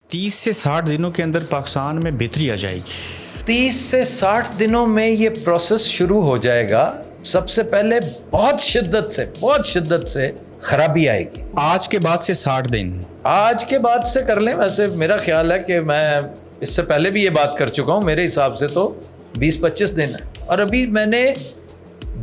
30 سے 60 دنوں کے اندر پاکستان میں بہتری آ جائے گی. 30 سے 60 دنوں میں یہ پروسیس شروع ہو جائے گا. سب سے پہلے بہت شدت سے خرابی آئے گی. آج کے بعد سے 60 دن آج کے بعد سے کر لیں. ویسے میرا خیال ہے کہ میں اس سے پہلے بھی یہ بات کر چکا ہوں. میرے حساب سے تو 20-25 دن ہے. اور ابھی میں نے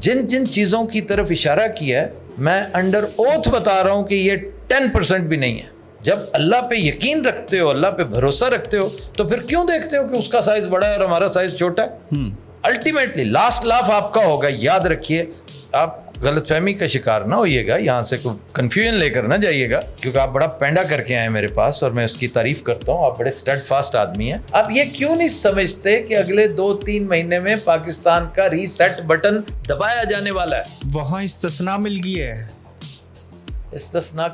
جن چیزوں کی طرف اشارہ کیا ہے میں انڈر اوتھ بتا رہا ہوں کہ یہ 10% بھی نہیں ہے. جب اللہ پہ یقین رکھتے ہو, اللہ پہ بھروسہ رکھتے ہو, تو پھر کیوں دیکھتے ہو کہ اس کا سائز بڑا ہے اور ہمارا سائز چھوٹا ہے. الٹیمیٹلی لاسٹ لاف آپ کا ہوگا. یاد رکھیے, آپ غلط فہمی کا شکار نہ ہوئیے گا, یہاں سے کوئی کنفیوژن لے کر نہ جائیے گا, کیونکہ آپ بڑا پینڈا کر کے آئے میرے پاس اور میں اس کی تعریف کرتا ہوں. آپ بڑے اسٹڈ فاسٹ آدمی ہیں. آپ یہ کیوں نہیں سمجھتے کہ اگلے 2-3 مہینے میں پاکستان کا ریسیٹ بٹن دبایا جانے والا ہے. وہاں استثناء مل گئی ہے. استثناء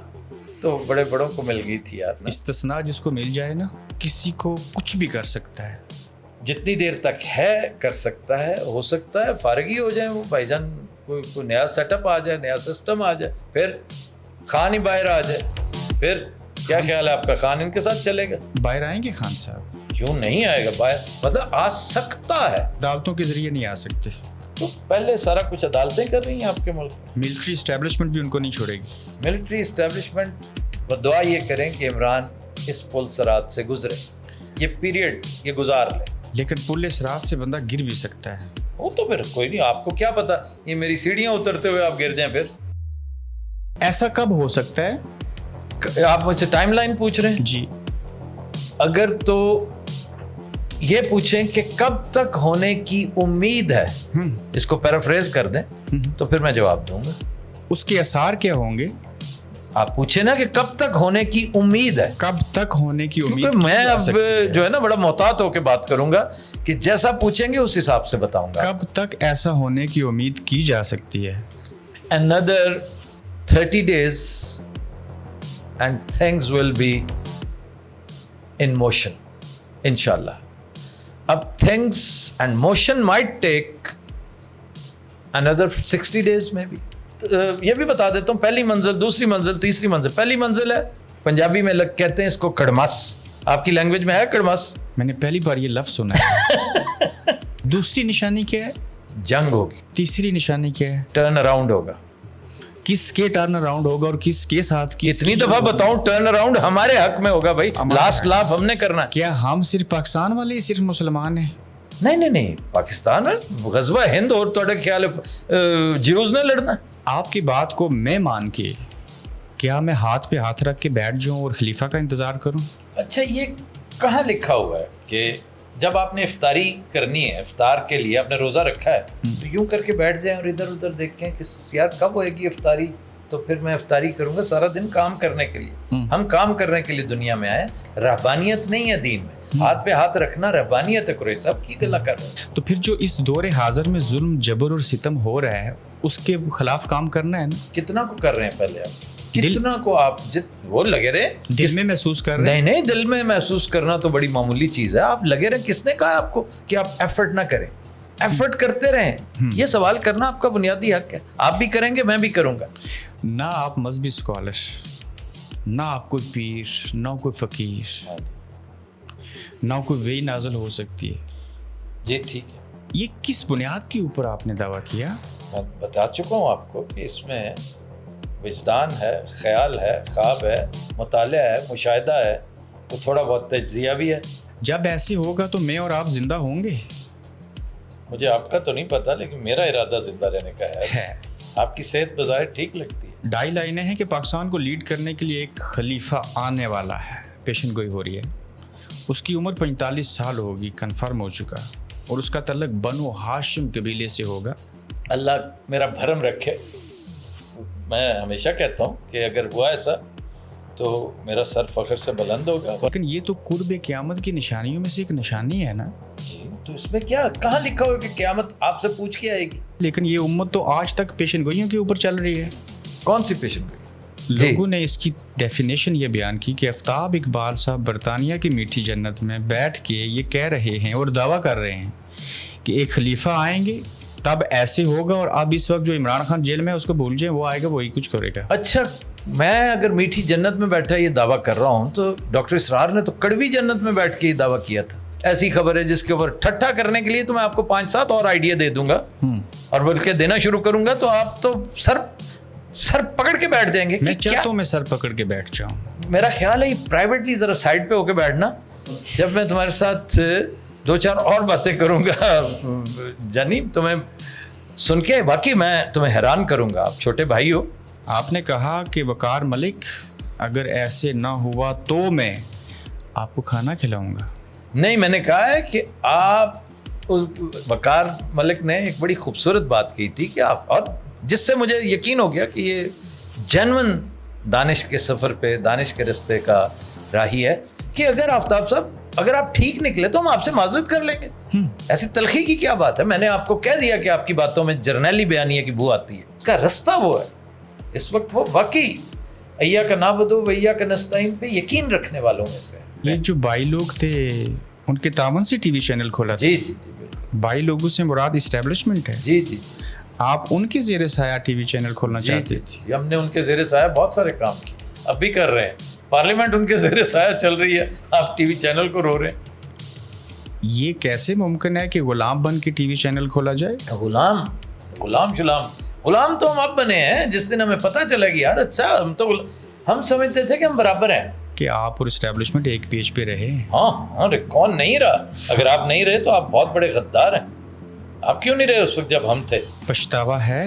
تو بڑے بڑوں کو مل گئی تھی یار. استثناء جس کو مل جائے نا, کسی کو کچھ بھی کر سکتا ہے. جتنی دیر تک ہے کر سکتا ہے. ہو سکتا ہے فارغ ہی ہو جائیں وہ بھائی جان, کوئی نیا سیٹ اپ آ جائے, نیا سسٹم آ جائے, پھر خان ہی باہر آ جائے. پھر کیا خیال ہے آپ کا, خان ان کے ساتھ چلے گا؟ باہر آئیں گے خان صاحب. کیوں نہیں آئے گا باہر؟ مطلب آ سکتا ہے. عدالتوں کے ذریعے نہیں آ سکتے. تو پہلے سارا کچھ عدالتیں کر رہی ہیں آپ کے ملک میں. ملٹری اسٹیبلشمنٹ بھی ان کو نہیں چھوڑے گی. ملٹری اسٹیبلشمنٹ وہ دعا یہ کریں کہ عمران اس پل صراط سے گزرے, یہ پیریڈ یہ گزار لے. لیکن پل صراط سے بندہ گر بھی سکتا ہے. وہ تو پھر کوئی نہیں, آپ کو کیا پتا یہ میری سیڑھیاں اترتے ہوئے آپ گر جائیں. پھر ایسا کب ہو سکتا ہے؟ آپ مجھ سے ٹائم لائن پوچھ رہے ہیں؟ جی. اگر تو یہ پوچھیں کہ کب تک ہونے کی امید ہے, اس کو پیرافریز کر دیں تو پھر میں جواب دوں گا. اس کے آثار کیا ہوں گے؟ آپ پوچھیں نا کہ کب تک ہونے کی امید ہے. کب تک ہونے کی امید؟ میں اب جو ہے نا بڑا محتاط ہو کے بات کروں گا کہ جیسا پوچھیں گے اس حساب سے بتاؤں گا. کب تک ایسا ہونے کی امید کی جا سکتی ہے؟ Another 30 days and things will be in motion inshallah. اب things and motion might take another 60 days maybe. یہ بھی بتا دیتا ہوں, پہلی منزل, دوسری منزل, تیسری منزل. پہلی منزل ہے پنجابی میں لوگ کہتے ہیں اس کو کڑمس. آپ کی لینگویج میں ہے کڑمس؟ میں نے پہلی بار یہ لفظ سنا ہے. دوسری نشانی کیا ہے؟ جنگ ہوگی. تیسری نشانی کیا ہے؟ ٹرن اراؤنڈ ہوگا. کس کے ٹرن اراؤنڈ ہوگا اور کس کے ساتھ؟ کتنی دفعہ بتاؤں, ٹرن اراؤنڈ ہمارے حق میں ہوگا بھائی. لاسٹ لاف ہم نے کرنا ہے. کیا ہم صرف پاکستان والے صرف مسلمان ہیں؟ نہیں, پاکستان غزوہ ہند اور تھوڑا خیال ہے جیوز نے لڑنا. آپ کی بات کو میں مان کے کیا میں ہاتھ پہ ہاتھ رکھ کے بیٹھ جاؤں اور خلیفہ کا انتظار کروں؟ اچھا, یہ کہاں لکھا ہوا ہے کہ جب آپ نے افطاری کرنی ہے, افطار کے لیے آپ نے روزہ رکھا ہے, تو یوں کر کے بیٹھ جائیں اور ادھر ادھر دیکھیں کہ یار کب ہوئے گی افطاری, تو پھر میں افطاری کروں گا. سارا دن کام کرنے کے لیے, ہم کام کرنے کے لیے دنیا میں آئے. رہبانیت نہیں ہے دین میں. ہاتھ پہ ہاتھ رکھنا رہبانیت ہے. قریش صاحب کی گلا کر رہے ہیں. تو پھر جو اس دور حاضر میں ظلم, جبر اور ستم ہو رہا ہے, اس کے خلاف کام کرنا ہے نا. کتنا کو کر رہے ہیں پہلے آپ, کتنا کو آپ وہ لگے رہے دل میں محسوس کر رہے ہیں؟ نہیں, دل میں محسوس کرنا تو بڑی معمولی چیز ہے. آپ لگے رہے. کس نے کہا آپ کو کہ آپ ایفرٹ نہ کریں؟ ایفرٹ کرتے رہیں. یہ سوال کرنا آپ کا بنیادی حق ہے. آپ بھی کریں گے, میں بھی کروں گا. نہ آپ مذہبی اسکالر, نہ آپ کوئی پیر, نہ کوئی فقیر, نہ کوئی وہی نازل ہو سکتی ہے. جی ٹھیک ہے. یہ کس بنیاد کے اوپر آپ نے دعویٰ کیا؟ میں بتا چکا ہوں آپ کو کہ اس میں وجدان ہے, خیال ہے, خواب ہے, مطالعہ ہے, مشاہدہ ہے, تو تھوڑا بہت تجزیہ بھی ہے. جب ایسے ہوگا تو میں اور آپ زندہ ہوں گے. مجھے آپ کا تو نہیں پتا, لیکن میرا ارادہ زندہ رہنے کا ہے. آپ کی صحت بظاہر ٹھیک لگتی ہے. 2.5 لائنیں ہیں کہ پاکستان کو لیڈ کرنے کے لیے ایک خلیفہ آنے والا ہے, پیشن گوئی ہو رہی ہے. اس کی عمر 45 سال ہوگی, کنفرم ہو چکا, اور اس کا تعلق بنو ہاشم قبیلے سے ہوگا. اللہ میرا بھرم رکھے. میں ہمیشہ کہتا ہوں کہ اگر ہوا ایسا تو میرا سر فخر سے بلند ہوگا. لیکن یہ تو قرب قیامت کی نشانیوں میں سے ایک نشانی ہے نا. جی, تو اس میں کیا کہاں لکھا ہوا کہ قیامت آپ سے پوچھ کے آئے گی؟ لیکن یہ امت تو آج تک پیشن گوئیوں کے اوپر چل رہی ہے. کون سی پیشن گوئی؟ لوگوں نے اس کی ڈیفینیشن یہ بیان کی کہ آفتاب اقبال صاحب برطانیہ کی میٹھی جنت میں بیٹھ کے یہ کہہ رہے ہیں اور دعویٰ کر رہے ہیں کہ ایک خلیفہ آئیں گے, تب ایسے ہوگا, اور اب اس وقت جو عمران خان جیل میں ہے اس کو بھول جائیں, وہ آئے گا وہی کچھ کرے گا. اچھا, میں اگر میٹھی جنت میں بیٹھا یہ دعویٰ کر رہا ہوں تو ڈاکٹر اسرار نے تو کڑوی جنت میں بیٹھ کے یہ دعویٰ کیا تھا. ایسی خبر ہے جس کے اوپر ٹھٹھا کرنے کے لیے تو میں آپ کو 5-7 اور آئیڈیا دے دوں گا اور بلکہ دینا شروع کروں گا تو آپ تو سر پکڑ کے بیٹھ جائیں گے. میں چاہتا ہوں میں سر پکڑ کے بیٹھ جاؤں. میرا خیال ہے یہ پرائیویٹلی ذرا سائڈ پہ ہو کے بیٹھنا, جب میں تمہارے ساتھ 2-4 اور باتیں کروں گا جانی, تمہیں سن کے واقعی میں تمہیں حیران کروں گا. آپ چھوٹے بھائی ہو. آپ نے کہا کہ وقار ملک اگر ایسے نہ ہوا تو میں آپ کو کھانا کھلاؤں گا. نہیں, میں نے کہا ہے کہ آپ, وقار ملک نے ایک بڑی خوبصورت بات کی تھی کہ آپ, اور جس سے مجھے یقین ہو گیا کہ یہ جینون دانش کے سفر پہ, دانش کے رستے کا راہی ہے, کہ اگر آفتاب صاحب اگر آپ ٹھیک نکلے تو ہم آپ سے معذرت کر لیں گے. ایسی تلخی کی کیا بات ہے؟ میں نے آپ کو کہہ دیا کہ آپ کی باتوں میں جرنیلی بیانیہ کی بو آتی ہے. اس کا رستہ وہ ہے اس وقت, وہ واقعی ایاک نعبد و ایاک نستعین پہ یقین رکھنے والوں میں سے. یہ جو بائی لوگ تھے ان کے تعاون سے ٹی وی چینل کھولا تھا. جی جی جی بالکل. بائی لوگوں سے مراد اسٹیبلشمنٹ ہے. جی جی آپ ان کے زیر سایہ ٹی وی چینل کھولنا چاہتے جی جی. ہم نے ان کے زیر سایہ بہت سارے کام کیے, اب بھی کر رہے ہیں. پارلیمنٹ ان کے زیر سایہ چل رہی ہے, آپ ٹی وی چینل کو رو رہے ہیں. یہ کیسے ممکن ہے کہ غلام بن کے ٹی وی چینل کھولا جائے؟ غلام تو ہم اب بنے ہیں. جس دن ہمیں پتہ چلا کہ یار اچھا ہم سمجھتے تھے کہ ہم برابر ہیں. کہ آپ اور اسٹیبلشمنٹ ایک پیج پہ رہے. ہاں کون نہیں رہا؟ اگر آپ نہیں رہے تو آپ بہت بڑے غدار ہیں. آپ کیوں نہیں رہے اس وقت جب ہم تھے؟ پچھتاوا ہے؟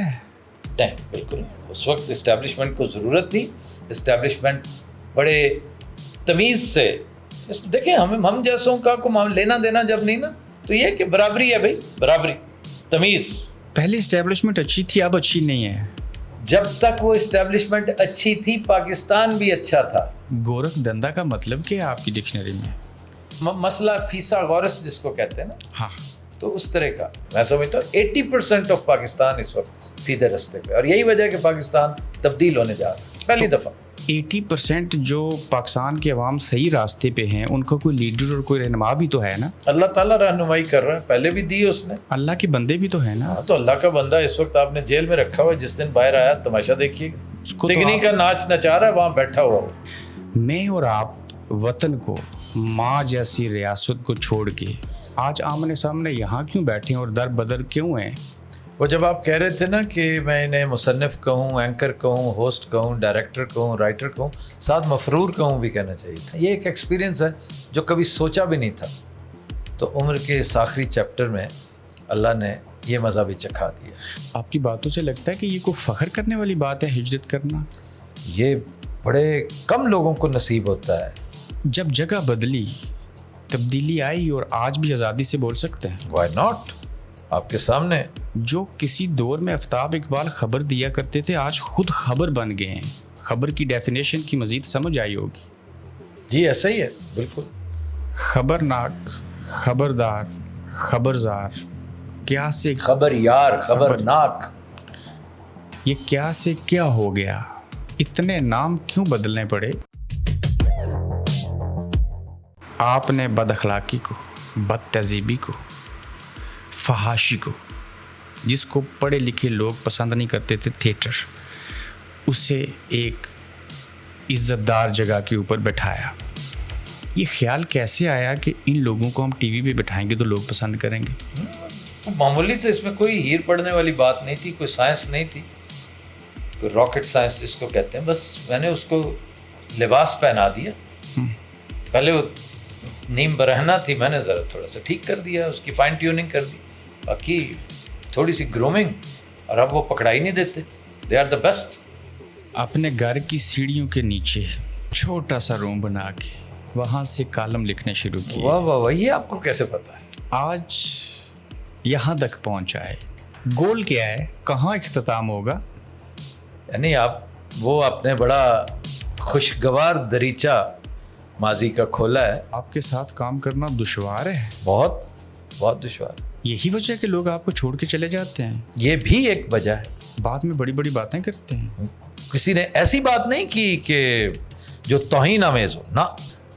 نہیں بالکل. اس وقت اسٹیبلشمنٹ کو ضرورت تھی. اسٹیبلشمنٹ بڑے تمیز سے, دیکھیں ہم جیسوں کا کو لینا دینا جب نہیں نا, تو یہ کہ برابری ہے بھائی, برابری, تمیز. پہلے اسٹیبلشمنٹ اچھی تھی, اب اچھی نہیں ہے. جب تک وہ اسٹیبلشمنٹ اچھی تھی پاکستان بھی اچھا تھا. گورکھ دندا کا مطلب کیا ہے آپ کی ڈکشنری میں؟ مسئلہ فیسا غورس جس کو کہتے ہیں نا, ہاں, تو اس طرح کا میں سمجھتا ہوں 80% آف پاکستان اس وقت سیدھے رستے پہ, اور یہی وجہ ہے کہ پاکستان تبدیل ہونے جا رہا ہے پہلی دفعہ. 80% جو پاکستان کے عوام صحیح راستے پہ ہیں ان کا کوئی لیڈر اور کوئی رہنما بھی تو ہے نا. اللہ تعالیٰ رہنمائی کر رہا ہے, پہلے بھی دی اس نے. اللہ کے بندے بھی تو ہے نا. تو اللہ کا بندہ اس وقت آپ نے جیل میں رکھا ہوا ہے, جس دن باہر آیا تماشا دیکھیے گا, تگنی کا ناچ نچا رہا ہے وہاں بیٹھا ہوا ہو. میں اور آپ وطن کو, ماں جیسی ریاست کو چھوڑ کے آج آمنے سامنے یہاں کیوں بیٹھے ہیں اور در بدر کیوں ہیں؟ وہ جب آپ کہہ رہے تھے نا کہ میں انہیں مصنف کہوں, اینکر کہوں, ہوسٹ کہوں, ڈائریکٹر کہوں, رائٹر کہوں, ساتھ مفرور کہوں بھی کہنا چاہیے تھا. یہ ایک ایکسپیرینس ہے جو کبھی سوچا بھی نہیں تھا. تو عمر کے اس آخری چیپٹر میں اللہ نے یہ مزہ بھی چکھا دیا. آپ کی باتوں سے لگتا ہے کہ یہ کوئی فخر کرنے والی بات ہے ہجرت کرنا؟ یہ بڑے کم لوگوں کو نصیب ہوتا ہے. جب جگہ بدلی, تبدیلی آئی اور آج بھی آزادی سے بول سکتے ہیں. Why not? آپ کے سامنے جو کسی دور میں آفتاب اقبال خبر دیا کرتے تھے آج خود خبر بن گئے ہیں. خبر کی ڈیفینیشن کی مزید سمجھ آئی ہوگی. جی ایسا ہی ہے بالکل. خبرناک, خبردار, خبرزار, کیا سے خبر یار, خبرناک. یہ کیا سے کیا ہو گیا؟ اتنے نام کیوں بدلنے پڑے؟ آپ نے بد اخلاقی کو, بد تہذیبی کو, فحاشی کو, جس کو پڑھے لکھے لوگ پسند نہیں کرتے تھے, تھیٹر, اسے ایک عزت دار جگہ کے اوپر بٹھایا. یہ خیال کیسے آیا کہ ان لوگوں کو ہم ٹی وی پہ بٹھائیں گے تو لوگ پسند کریں گے؟ معمولی سے اس میں کوئی ہیر پڑنے والی بات نہیں تھی, کوئی سائنس نہیں تھی, کوئی راکٹ سائنس جس کو کہتے ہیں. بس میں نے اس کو لباس پہنا دیا. پہلے وہ نیم برہنہ تھی, میں نے ذرا تھوڑا سا ٹھیک کر دیا, اس کی فائن ٹیوننگ کر دی, باقی تھوڑی سی گرومنگ, اور اب وہ پکڑا ہی نہیں دیتے. They are the best. اپنے گھر کی سیڑھیوں کے نیچے چھوٹا سا روم بنا کے وہاں سے کالم لکھنے شروع کیے. واہ واہ واہ, یہ آپ کو کیسے پتا ہے؟ آج یہاں تک پہنچا ہے. گول کیا ہے, کہاں اختتام ہوگا؟ یعنی آپ نے بڑا خوشگوار دریچہ ماضی کا کھولا ہے. آپ کے ساتھ کام کرنا دشوار ہے, بہت بہت دشوار. یہی وجہ ہے کہ لوگ آپ کو چھوڑ کے چلے جاتے ہیں. یہ بھی ایک وجہ ہے. بعد میں بڑی بڑی باتیں کرتے ہیں. کسی نے ایسی بات نہیں کی کہ جو توہین آمیز ہو,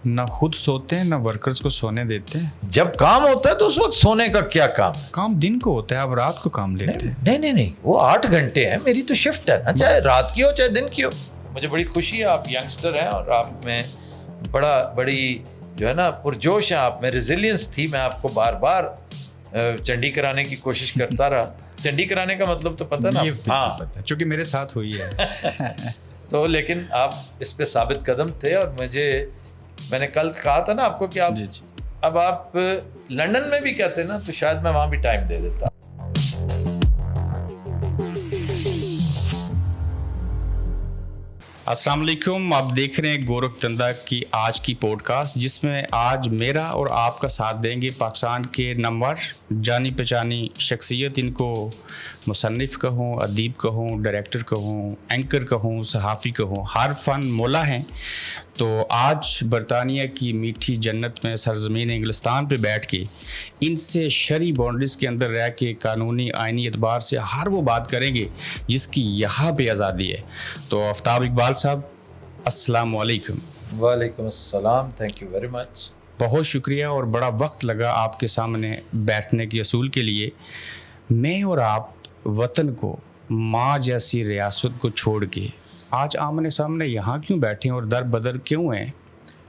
نہ خود سوتے ہیں نہ ورکرز کو سونے دیتے ہیں. جب کام ہوتا ہے تو اس وقت سونے کا کیا کام؟ کام دن کو ہوتا ہے, آپ رات کو کام لیتے ہیں. نہیں, وہ 8 گھنٹے ہیں, میری تو شفٹ ہے نا, چاہے رات کی ہو چاہے دن کی ہو, مجھے بڑی خوشی ہے، آپ ینگسٹر ہیں اور آپ میں بڑی جو ہے نا پرجوش ہیں آپ میں، ریزیلینس تھی. میں آپ کو بار بار چنڈی کرانے کی کوشش کرتا رہا. چنڈی کرانے کا مطلب تو پتہ نا؟ ہاں، چونکہ میرے ساتھ ہوئی ہے. تو لیکن آپ اس پہ ثابت قدم تھے، اور میں نے کل کہا تھا نا آپ کو کہ آپ اب آپ لندن میں بھی کہتے نا تو شاید میں وہاں بھی ٹائم دے دیتا. السلام علیکم، آپ دیکھ رہے ہیں گورکھ دندا کی آج کی پوڈ کاسٹ، جس میں آج میرا اور آپ کا ساتھ دیں گے پاکستان کے نمور جانی پہچانی شخصیت. ان کو مصنف کہوں، ادیب کہوں، ڈائریکٹر کہوں، اینکر کہوں، صحافی کہوں، ہر فن مولا ہیں. تو آج برطانیہ کی میٹھی جنت میں سرزمین انگلستان پہ بیٹھ کے ان سے شرعی باؤنڈریز کے اندر رہ کے قانونی آئینی اعتبار سے ہر وہ بات کریں گے جس کی یہاں پہ آزادی ہے. تو آفتاب اقبال صاحب، السلام علیکم. وعلیکم السلام. Thank you very much. بہت شکریہ، اور بڑا وقت لگا آپ کے سامنے بیٹھنے کے اصول کے لیے. میں اور آپ وطن کو، ماں جیسی ریاست کو چھوڑ کے آج آمنے سامنے یہاں کیوں بیٹھے ہیں اور در بدر کیوں ہیں؟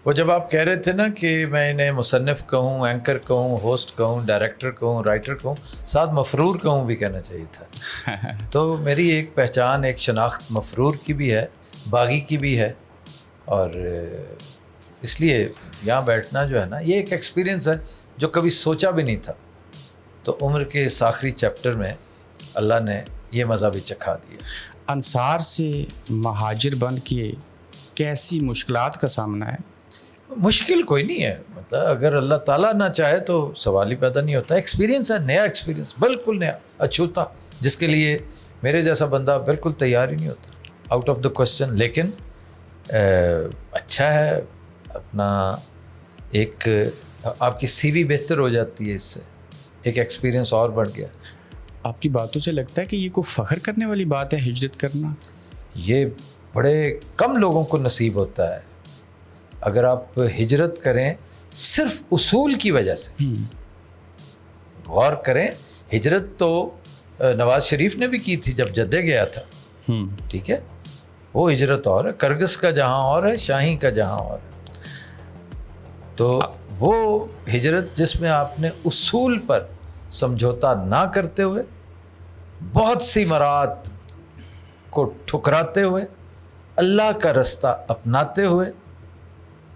وہ جب آپ کہہ رہے تھے نا کہ میں انہیں مصنف کہوں، اینکر کہوں، ہوسٹ کہوں، ڈائریکٹر کہوں، رائٹر کہوں، ساتھ مفرور کہوں بھی کہنا چاہیے تھا. تو میری ایک پہچان، ایک شناخت مفرور کی بھی ہے، باغی کی بھی ہے، اور اس لیے یہاں بیٹھنا جو ہے نا یہ ایک ایکسپیرینس ہے جو کبھی سوچا بھی نہیں تھا. تو عمر کے اس آخری چیپٹر میں اللہ نے یہ مزہ بھی چکھا دیا. انصار سے مہاجر بن کے کیسی مشکلات کا سامنا ہے؟ مشکل کوئی نہیں ہے، مطلب اگر اللہ تعالیٰ نہ چاہے تو سوال ہی پیدا نہیں ہوتا. ایکسپیرینس ہے، نیا ایکسپیرینس، بالکل نیا، اچھوتا، جس کے لیے میرے جیسا بندہ بالکل تیار ہی نہیں ہوتا، آؤٹ آف دا کوسچن. لیکن اچھا ہے، اپنا ایک آپ کی سی وی بہتر ہو جاتی ہے اس سے، ایک ایکسپیرینس اور بڑھ گیا. آپ کی باتوں سے لگتا ہے کہ یہ کوئی فخر کرنے والی بات ہے ہجرت کرنا؟ یہ بڑے کم لوگوں کو نصیب ہوتا ہے. اگر آپ ہجرت کریں صرف اصول کی وجہ سے، غور کریں، ہجرت تو نواز شریف نے بھی کی تھی جب جدے گیا تھا، ٹھیک ہے، وہ ہجرت اور ہے. کرگس کا جہاں اور ہے، شاہی کا جہاں اور ہے. تو وہ ہجرت جس میں آپ نے اصول پر سمجھوتا نہ کرتے ہوئے، بہت سی مراد کو ٹھکراتے ہوئے، اللہ کا رستہ اپناتے ہوئے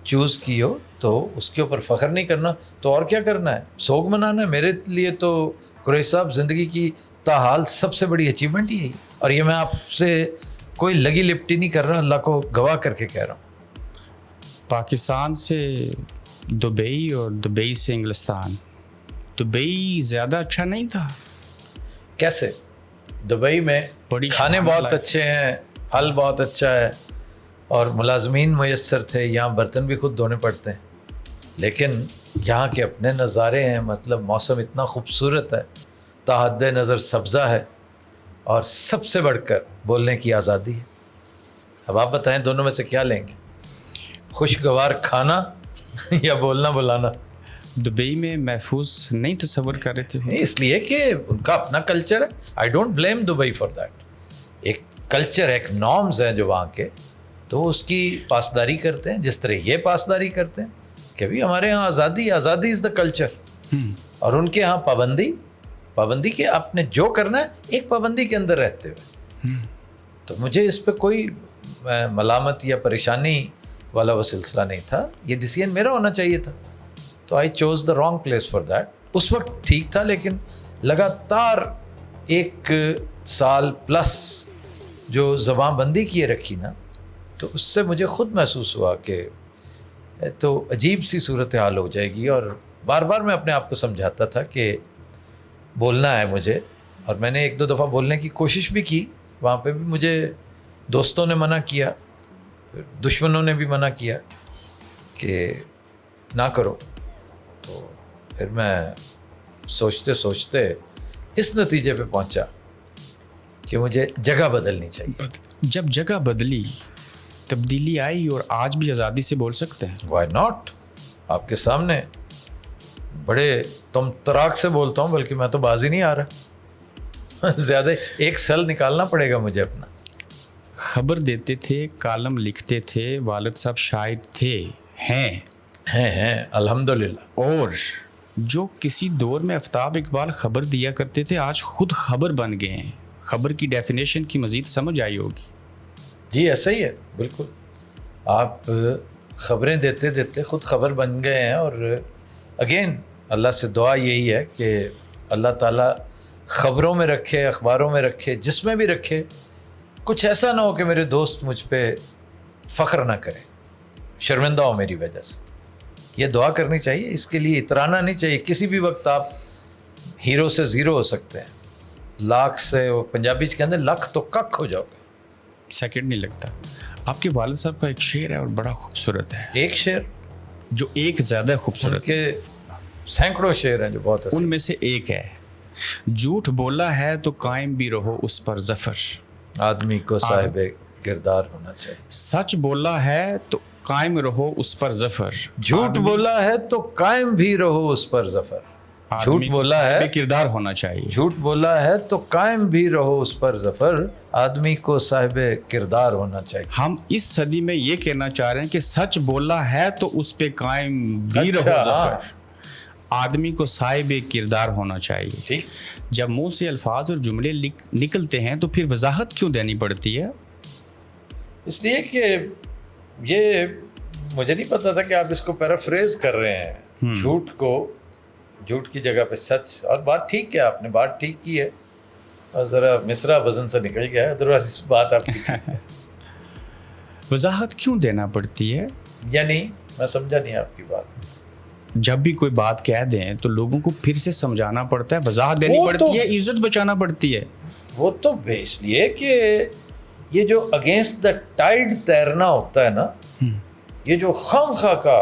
چوز کی ہو، تو اس کے اوپر فخر نہیں کرنا تو اور کیا کرنا ہے؟ سوگ منانا ہے. میرے لیے تو قریش صاحب زندگی کی تاحال سب سے بڑی اچیومنٹ یہی، اور یہ میں آپ سے کوئی لگی لپٹی نہیں کر رہا، اللہ کو گواہ کر کے کہہ رہا ہوں. پاکستان سے دبئی اور دبئی سے انگلستان، دبئی زیادہ اچھا نہیں تھا؟ کیسے؟ دبئی میں کھانے بہت اچھے ہیں، پھل بہت اچھا ہے، اور ملازمین میسر تھے. یہاں برتن بھی خود دھونے پڑتے ہیں، لیکن یہاں کے اپنے نظارے ہیں. مطلب موسم اتنا خوبصورت ہے، تا حد نظر سبزہ ہے، اور سب سے بڑھ کر بولنے کی آزادی ہے. اب آپ بتائیں دونوں میں سے کیا لیں گے؟ خوشگوار کھانا یا بولنا بلانا؟ دبئی میں محفوظ نہیں تصور کر رہے تھے؟ اس لیے کہ ان کا اپنا کلچر ہے. I don't blame Dubai for that. ایک کلچر، ایک نارمز ہیں جو وہاں کے، تو اس کی پاسداری کرتے ہیں جس طرح یہ پاسداری کرتے ہیں کہ بھی ہمارے ہاں آزادی از دا کلچر، اور ان کے ہاں پابندی کہ آپ نے جو کرنا ہے ایک پابندی کے اندر رہتے ہوئے. تو مجھے اس پہ کوئی ملامت یا پریشانی والا وہ سلسلہ نہیں تھا. یہ ڈیسیژن میرا ہونا چاہیے تھا، تو I choose the wrong place for that. اس وقت ٹھیک تھا، لیکن لگاتار 1 سال پلس جو زباں بندی کیے رکھی نا، تو اس سے مجھے خود محسوس ہوا کہ تو عجیب سی صورتحال ہو جائے گی. اور بار بار میں اپنے آپ کو سمجھاتا تھا کہ بولنا ہے مجھے، اور میں نے 1-2 دفعہ بولنے کی کوشش بھی کی. وہاں پہ بھی مجھے دوستوں نے منع کیا، دشمنوں نے بھی منع کیا کہ نہ کرو. تو پھر میں سوچتے سوچتے اس نتیجے پہ پہنچا کہ مجھے جگہ بدلنی چاہیے. جب جگہ بدلی، تبدیلی آئی، اور آج بھی آزادی سے بول سکتے ہیں. Why not? آپ کے سامنے بڑے تم تراک سے بولتا ہوں، بلکہ میں تو باز ہی نہیں آ رہا. زیادہ 1 سیل نکالنا پڑے گا مجھے اپنا. خبر دیتے تھے, کالم لکھتے تھے, والد صاحب شاعر تھے, ہیں الحمدللہ. اور جو کسی دور میں آفتاب اقبال خبر دیا کرتے تھے آج خود خبر بن گئے ہیں. خبر کی ڈیفینیشن کی مزید سمجھ آئی ہوگی. جی ایسا ہی ہے بالکل. آپ خبریں دیتے دیتے خود خبر بن گئے ہیں. اور اگین اللہ سے دعا یہی ہے کہ اللہ تعالیٰ خبروں میں رکھے, اخباروں میں رکھے, جس میں بھی رکھے, کچھ ایسا نہ ہو کہ میرے دوست مجھ پہ فخر نہ کریں, شرمندہ ہو میری وجہ سے. یہ دعا کرنی چاہیے, اس کے لیے اترانا نہیں چاہیے. کسی بھی وقت آپ ہیرو سے زیرو ہو سکتے ہیں, لاکھ سے, وہ پنجابی سے کہتے ہیں لاکھ تو کک ہو جاؤ گے, سیکنڈ نہیں لگتا. آپ کے والد صاحب کا ایک شعر ہے اور بڑا خوبصورت ہے, ایک شعر جو ایک زیادہ ان خوبصورت, کے سینکڑوں شعر ہیں جو بہت ان میں سے ایک ہے, جھوٹ بولا ہے تو قائم بھی رہو اس پر ظفر, آدمی کو صاحب کردار ہونا چاہیے. سچ بولا ہے تو قائم رہو اس پر ظفر, جھوٹ بولا ہے تو قائم بھی رہو اس پر ظفر. جھوٹ بولا ہے, بے کردار ہونا چاہیے. جھوٹ بولا ہے تو قائم بھی رہو اس پر ظفر, آدمی کو صاحب کردار ہونا چاہیے. ہم اس صدی میں یہ کہنا چاہ رہے ہیں کہ سچ بولا ہے تو اس پہ قائم بھی رہو ظفر, آدمی کو صاحب کردار ہونا چاہیے. ٹھیک. جب منہ سے الفاظ اور جملے نکلتے ہیں تو پھر وضاحت کیوں دینی پڑتی ہے؟ اس لیے کہ یہ مجھے نہیں پتا تھا کہ آپ اس کو پیرافریز کر رہے ہیں, جھوٹ کو, جھوٹ کی جگہ پہ سچ. اور بات ٹھیک ہے, آپ نے بات ٹھیک کی ہے, اور ذرا مصرع وزن سے نکل گیا ہے, ادروائز اس بات آپ کی وضاحت کیوں دینا پڑتی ہے؟ یعنی میں سمجھا نہیں آپ کی بات. جب بھی کوئی بات کہہ دیں تو لوگوں کو پھر سے سمجھانا پڑتا ہے, وضاحت دینی پڑتی ہے, عزت بچانا پڑتی ہے. وہ تو اس لیے کہ یہ جو اگینسٹ دا ٹائڈ تیرنا ہوتا ہے نا, یہ جو خام خواہ کا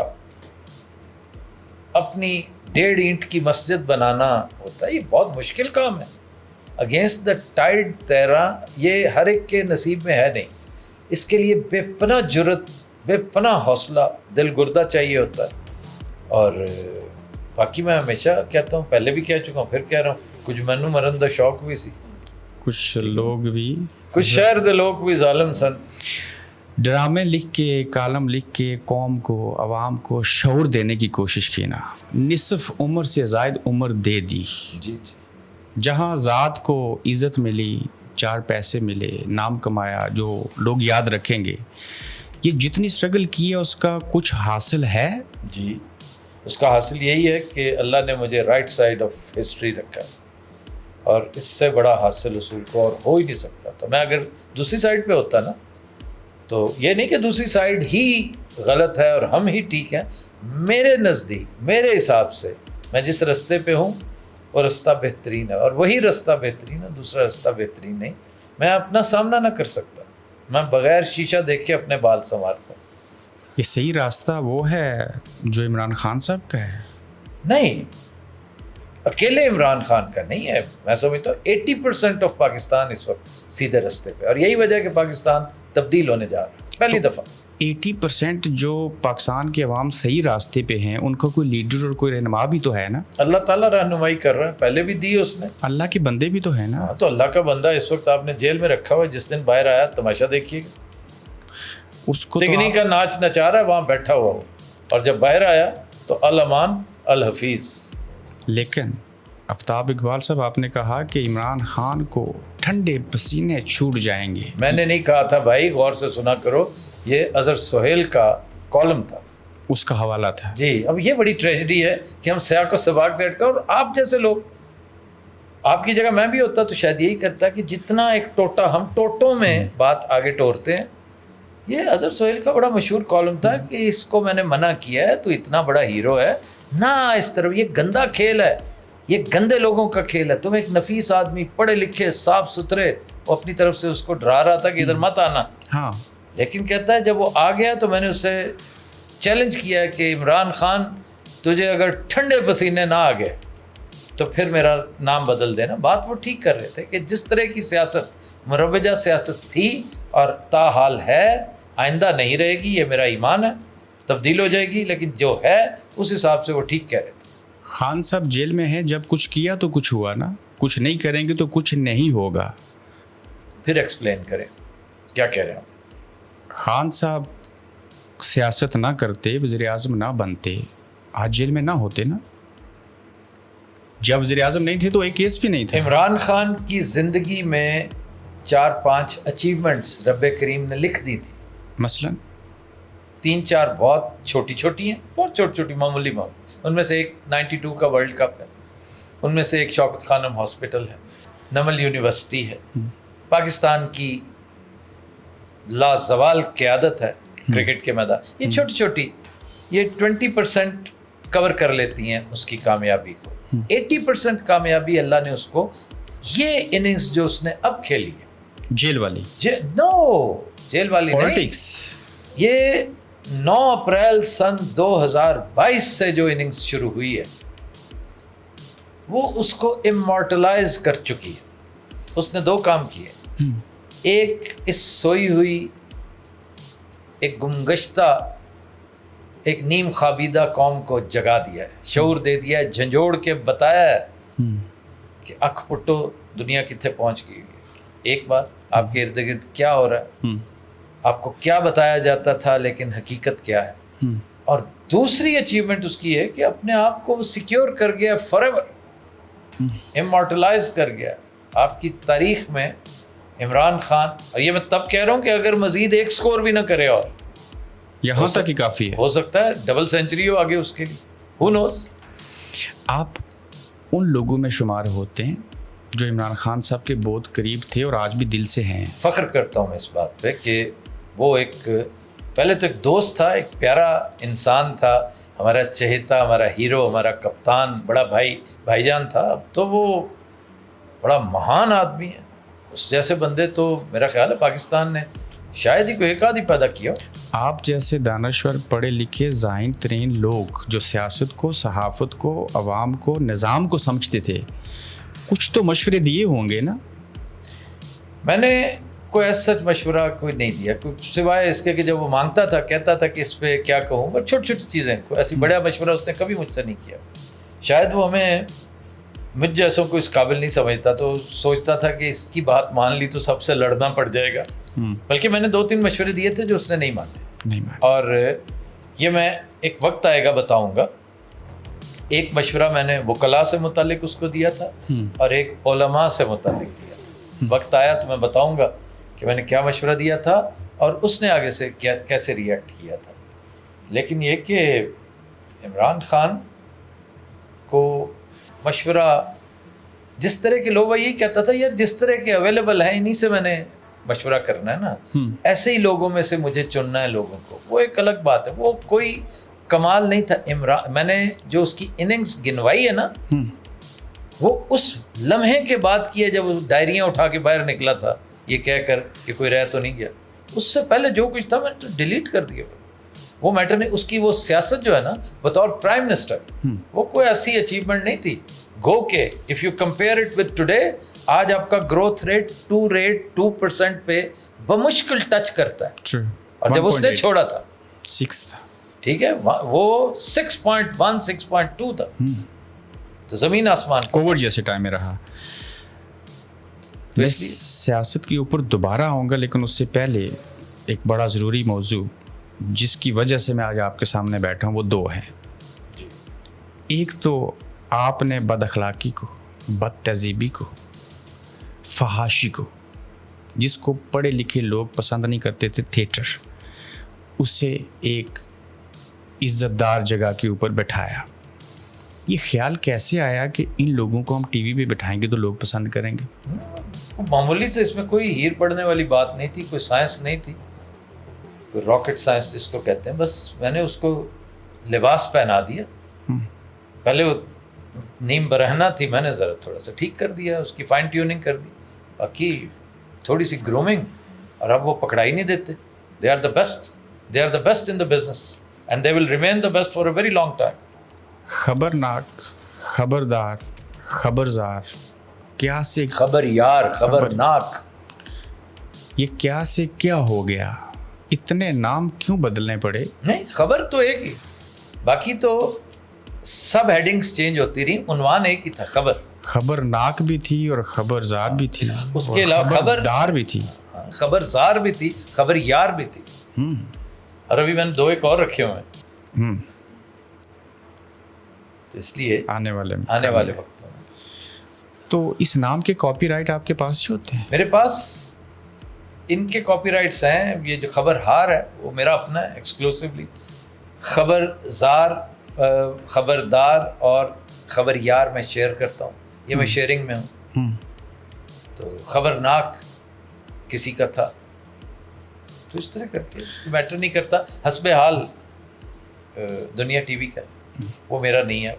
اپنی 1.5 اینٹ کی مسجد بنانا ہوتا ہے, یہ بہت مشکل کام ہے. اگینسٹ دا ٹائڈ تیرنا یہ ہر ایک کے نصیب میں ہے نہیں. اس کے لیے بے پناہ جرت, بے پناہ حوصلہ, دل گردہ چاہیے ہوتا ہے. اور باقی میں ہمیشہ کہتا ہوں, پہلے بھی کہہ چکا ہوں, پھر کہہ رہا ہوں, کچھ مینو مرن دا شوق بھی سی, کچھ لوگ بھی, کچھ شہر دے لوگ بھی ظالم سن. ڈرامے لکھ کے, کالم لکھ کے قوم کو, عوام کو شعور دینے کی کوشش کی نا, نصف عمر سے زائد عمر دے دی. جی جی. جہاں ذات کو عزت ملی, 4 پیسے ملے, نام کمایا جو لوگ یاد رکھیں گے, یہ جتنی سٹرگل کی ہے اس کا کچھ حاصل ہے؟ جی, اس کا حاصل یہی ہے کہ اللہ نے مجھے رائٹ سائڈ آف ہسٹری رکھا, اور اس سے بڑا حاصل اصول کو اور ہو ہی نہیں سکتا. تو میں اگر دوسری سائڈ پہ ہوتا نا, تو یہ نہیں کہ دوسری سائڈ ہی غلط ہے اور ہم ہی ٹھیک ہیں. میرے نزدیک, میرے حساب سے, میں جس رستے پہ ہوں وہ رستہ بہترین ہے, اور وہی رستہ بہترین ہے, دوسرا رستہ بہترین نہیں. میں اپنا سامنا نہ کر سکتا, میں بغیر شیشہ دیکھ کے اپنے بال سنوارتا ہوں. یہ صحیح راستہ وہ ہے جو عمران خان صاحب کا ہے؟ نہیں, اکیلے عمران خان کا نہیں ہے. میں سمجھتا ہوں 80% آف پاکستان اس وقت سیدھے رستے پہ, اور یہی وجہ ہے کہ پاکستان تبدیل ہونے جا رہا ہے پہلی دفعہ. 80% جو پاکستان کے عوام صحیح راستے پہ ہیں, ان کا کوئی لیڈر اور کوئی رہنما بھی تو ہے نا. اللہ تعالیٰ رہنمائی کر رہا ہے, پہلے بھی دی اس نے. اللہ کے بندے بھی تو ہیں نا. تو اللہ کا بندہ اس وقت آپ نے جیل میں رکھا ہوا ہے, جس دن باہر آیا تماشا دیکھیے گا, اس کو تگنی کا ناچ نچا رہا ہے, وہاں بیٹھا ہوا ہو, اور جب باہر آیا تو الامان الحفیظ. لیکن آفتاب اقبال صاحب, آپ نے کہا کہ عمران خان کو ٹھنڈے پسینے چھوٹ جائیں گے. میں نے نہیں کہا تھا بھائی, غور سے سنا کرو, یہ اظہر سہیل کا کالم تھا, اس کا حوالہ تھا. جی. اب یہ بڑی ٹریجڈی ہے کہ ہم سیاق کو سباق سے ہٹکا, اور آپ جیسے لوگ, آپ کی جگہ میں بھی ہوتا تو شاید یہی کرتا کہ جتنا ایک ٹوٹا, ہم ٹوٹوں میں بات آگے ٹورتے ہیں. یہ اظہر سہیل کا بڑا مشہور کالم تھا کہ اس کو میں نے منع کیا ہے, تو اتنا بڑا ہیرو ہے نہ اس طرف, یہ گندا کھیل ہے, یہ گندے لوگوں کا کھیل ہے. تم ایک نفیس آدمی, پڑھے لکھے, صاف ستھرے, وہ اپنی طرف سے اس کو ڈرا رہا تھا کہ ادھر مت آنا. ہاں, لیکن کہتا ہے جب وہ آ گیا تو میں نے اس سے چیلنج کیا کہ عمران خان, تجھے اگر ٹھنڈے پسینے نہ آ گئے تو پھر میرا نام بدل دینا. بات وہ ٹھیک کر رہے تھے کہ جس طرح کی سیاست, مروجہ سیاست تھی اور تاحال ہے, آئندہ نہیں رہے گی, یہ میرا ایمان ہے, تبدیل ہو جائے گی, لیکن جو ہے اس حساب سے وہ ٹھیک کہہ رہے تھے. خان صاحب جیل میں ہیں, جب کچھ کیا تو کچھ ہوا نا, کچھ نہیں کریں گے تو کچھ نہیں ہوگا. پھر ایکسپلین کریں. کیا کہہ رہے ہیں؟ خان صاحب سیاست نہ کرتے، وزیر اعظم نہ بنتے، آج جیل میں نہ ہوتے نا. جب وزیر اعظم نہیں تھے تو ایک کیس بھی نہیں تھا. عمران خان کی زندگی میں 4-5 اچیومنٹس رب کریم نے لکھ دی تھی. مثلاً 3-4 بہت چھوٹی چھوٹی ہیں، بہت چھوٹی چھوٹی معمولی. ان میں سے ایک 92 کا ورلڈ کپ ہے، ان میں سے ایک شوکت خانم ہاسپٹل ہے، نمل یونیورسٹی ہے، پاکستان کی لازوال قیادت ہے کرکٹ کے میدان. یہ چھوٹی چھوٹی، یہ 20% کور کر لیتی ہیں اس کی کامیابی کو. 80% کامیابی اللہ نے اس کو، یہ اننگز جو اس نے اب کھیلی ہے جیل والی، جیل والی پالیٹکس، یہ 9 اپریل سن 2022 سے جو اننگز شروع ہوئی ہے وہ اس کو امورٹلائز کر چکی ہے. اس نے 2 کام کیے. ایک اس سوئی ہوئی، ایک گمگشتہ، ایک نیم خوابیدہ قوم کو جگا دیا ہے، شعور دے دیا ہے، جھنجھوڑ کے بتایا ہے کہ اکھ پٹو دنیا کتنے پہنچ گئی ہے. ایک بات، آپ کے ارد گرد کیا ہو رہا ہے، آپ کو کیا بتایا جاتا تھا لیکن حقیقت کیا ہے. اور دوسری اچیومنٹ اس کی ہے کہ اپنے آپ کو وہ سیکیور کر گیا فار ایور، امورٹلائز کر گیا آپ کی تاریخ میں. عمران خان، اور یہ میں تب کہہ رہا ہوں کہ اگر مزید ایک سکور بھی نہ کرے اور یہاں تک ہی کافی ہے، ہو سکتا ہے ڈبل سینچری ہو آگے اس کے لیے، ہو نوز. آپ ان لوگوں میں شمار ہوتے ہیں جو عمران خان صاحب کے بہت قریب تھے اور آج بھی دل سے ہیں. فخر کرتا ہوں میں اس بات پہ کہ وہ ایک، پہلے تو ایک دوست تھا، ایک پیارا انسان تھا، ہمارا چہیتا، ہمارا ہیرو، ہمارا کپتان، بڑا بھائی جان تھا. اب تو وہ بڑا مہان آدمی ہے. اس جیسے بندے تو میرا خیال ہے پاکستان نے شاید ہی کوئی ایک آدھی پیدا کیا. آپ جیسے دانشور، پڑھے لکھے، ذہین ترین لوگ جو سیاست کو، صحافت کو، عوام کو، نظام کو سمجھتے تھے، کچھ تو مشورے دیے ہوں گے نا؟ میں نے کوئی ایسا سچ مشورہ کوئی نہیں دیا، کوئی سوائے اس کے کہ جب وہ مانگتا تھا کہتا تھا کہ اس پہ کیا کہوں، بس چھوٹی چھوٹی چیزیں، کوئی ایسی بڑا مشورہ اس نے کبھی مجھ سے نہیں کیا. شاید وہ ہمیں، مجھ جیسوں کو اس قابل نہیں سمجھتا، تو سوچتا تھا کہ اس کی بات مان لی تو سب سے لڑنا پڑ جائے گا. بلکہ میں نے 2-3 مشورے دیے تھے جو اس نے نہیں مانے. اور یہ میں ایک وقت آئے گا بتاؤں گا. ایک مشورہ میں نے وکلاء سے متعلق اس کو دیا تھا اور ایک علماء سے متعلق دیا تھا. وقت آیا تو میں بتاؤں گا کہ میں نے کیا مشورہ دیا تھا اور اس نے آگے سے کیسے ریئیکٹ کیا تھا. لیکن یہ کہ عمران خان کو مشورہ، جس طرح کے لوگ، یہی کہتا تھا یار جس طرح کے اویلیبل ہیں انہی سے میں نے مشورہ کرنا ہے نا، ایسے ہی لوگوں میں سے مجھے چننا ہے لوگوں کو. وہ ایک الگ بات ہے، وہ کوئی کمال نہیں تھا. عمران، میں نے جو اس کی اننگز گنوائی ہے نا، وہ اس لمحے کے بعد کی ہے جب وہ ڈائریاں اٹھا کے باہر نکلا تھا یہ کہہ کر کہ کوئی رہ تو نہیں گیا. اس سے پہلے جو کچھ تھا میں نے تو ڈیلیٹ کر دیا. وہ میٹر نہیں. اس کی وہ سیاست جو ہے نا بطور پرائم منسٹر، وہ کوئی ایسی اچیومنٹ نہیں تھی. گو کہ if you compare it with today, آج آپ کا گروتھ ریٹ 2% پہ بمشکل ٹچ کرتا ہے. اور جب اس نے چھوڑا تھا 6 تھا، ٹھیک ہے، وہ 6.1 6.2 تھا. تو زمین آسمان کووڈ جیسے ٹائم میں رہا. میں سیاست کے اوپر دوبارہ آؤں گا، لیکن اس سے پہلے ایک بڑا ضروری موضوع جس کی وجہ سے میں آج آپ کے سامنے بیٹھا ہوں وہ 2 ہیں. ایک تو آپ نے بد اخلاقی کو، بد تہذیبی کو، فحاشی کو، جس کو پڑھے لکھے لوگ پسند نہیں کرتے تھے، تھیٹر، اسے ایک عزت دار جگہ کے اوپر بٹھایا. یہ خیال کیسے آیا کہ ان لوگوں کو ہم ٹی وی پہ بٹھائیں گے تو لوگ پسند کریں گے؟ معمولی سے، اس میں کوئی ہیر پڑنے والی بات نہیں تھی، کوئی سائنس نہیں تھی، کوئی راکٹ سائنس جس کو کہتے ہیں. بس میں نے اس کو لباس پہنا دیا. پہلے وہ نیم برہنہ تھی، میں نے ذرا تھوڑا سا ٹھیک کر دیا، اس کی فائن ٹیوننگ کر دی، باقی تھوڑی سی گرومنگ. اور اب وہ پکڑائی نہیں دیتے. They are the best in the business and they will remain the best for a very long time. خبرناک، خبردار، خبرزار، کیا سے خبر یار، خبرناک، یہ کیا سے کیا ہو گیا؟ اتنے نام کیوں بدلنے پڑے؟ نہیں، خبر تو ایک ہی، باقی تو سب ہیڈنگز چینج ہوتی رہی، عنوان ایک ہی تھا، خبر. خبرناک بھی تھی اور خبرزار بھی تھی، اس کے علاوہ خبردار بھی تھی. خبر زار بھی تھی, خبر یار بھی تھی, اور ابھی میں نے 2 ایک اور رکھے ہوئے ہیں. تو اس لیے آنے والے وقتوں میں. تو اس نام کے کاپی رائٹ آپ کے پاس ہی ہوتے ہیں؟ میرے پاس ان کے کاپی رائٹس ہیں. یہ جو خبر ہار ہے وہ میرا اپنا ہے ایکسکلوسیولی. خبر زار, خبردار اور خبر یار میں شیئر کرتا ہوں, یہ میں شیئرنگ میں ہوں. تو خبرناک کسی کا تھا, تو اس طرح کر کے میٹر نہیں کرتا. حسب حال دنیا ٹی وی کا, وہ میرا نہیں ہے,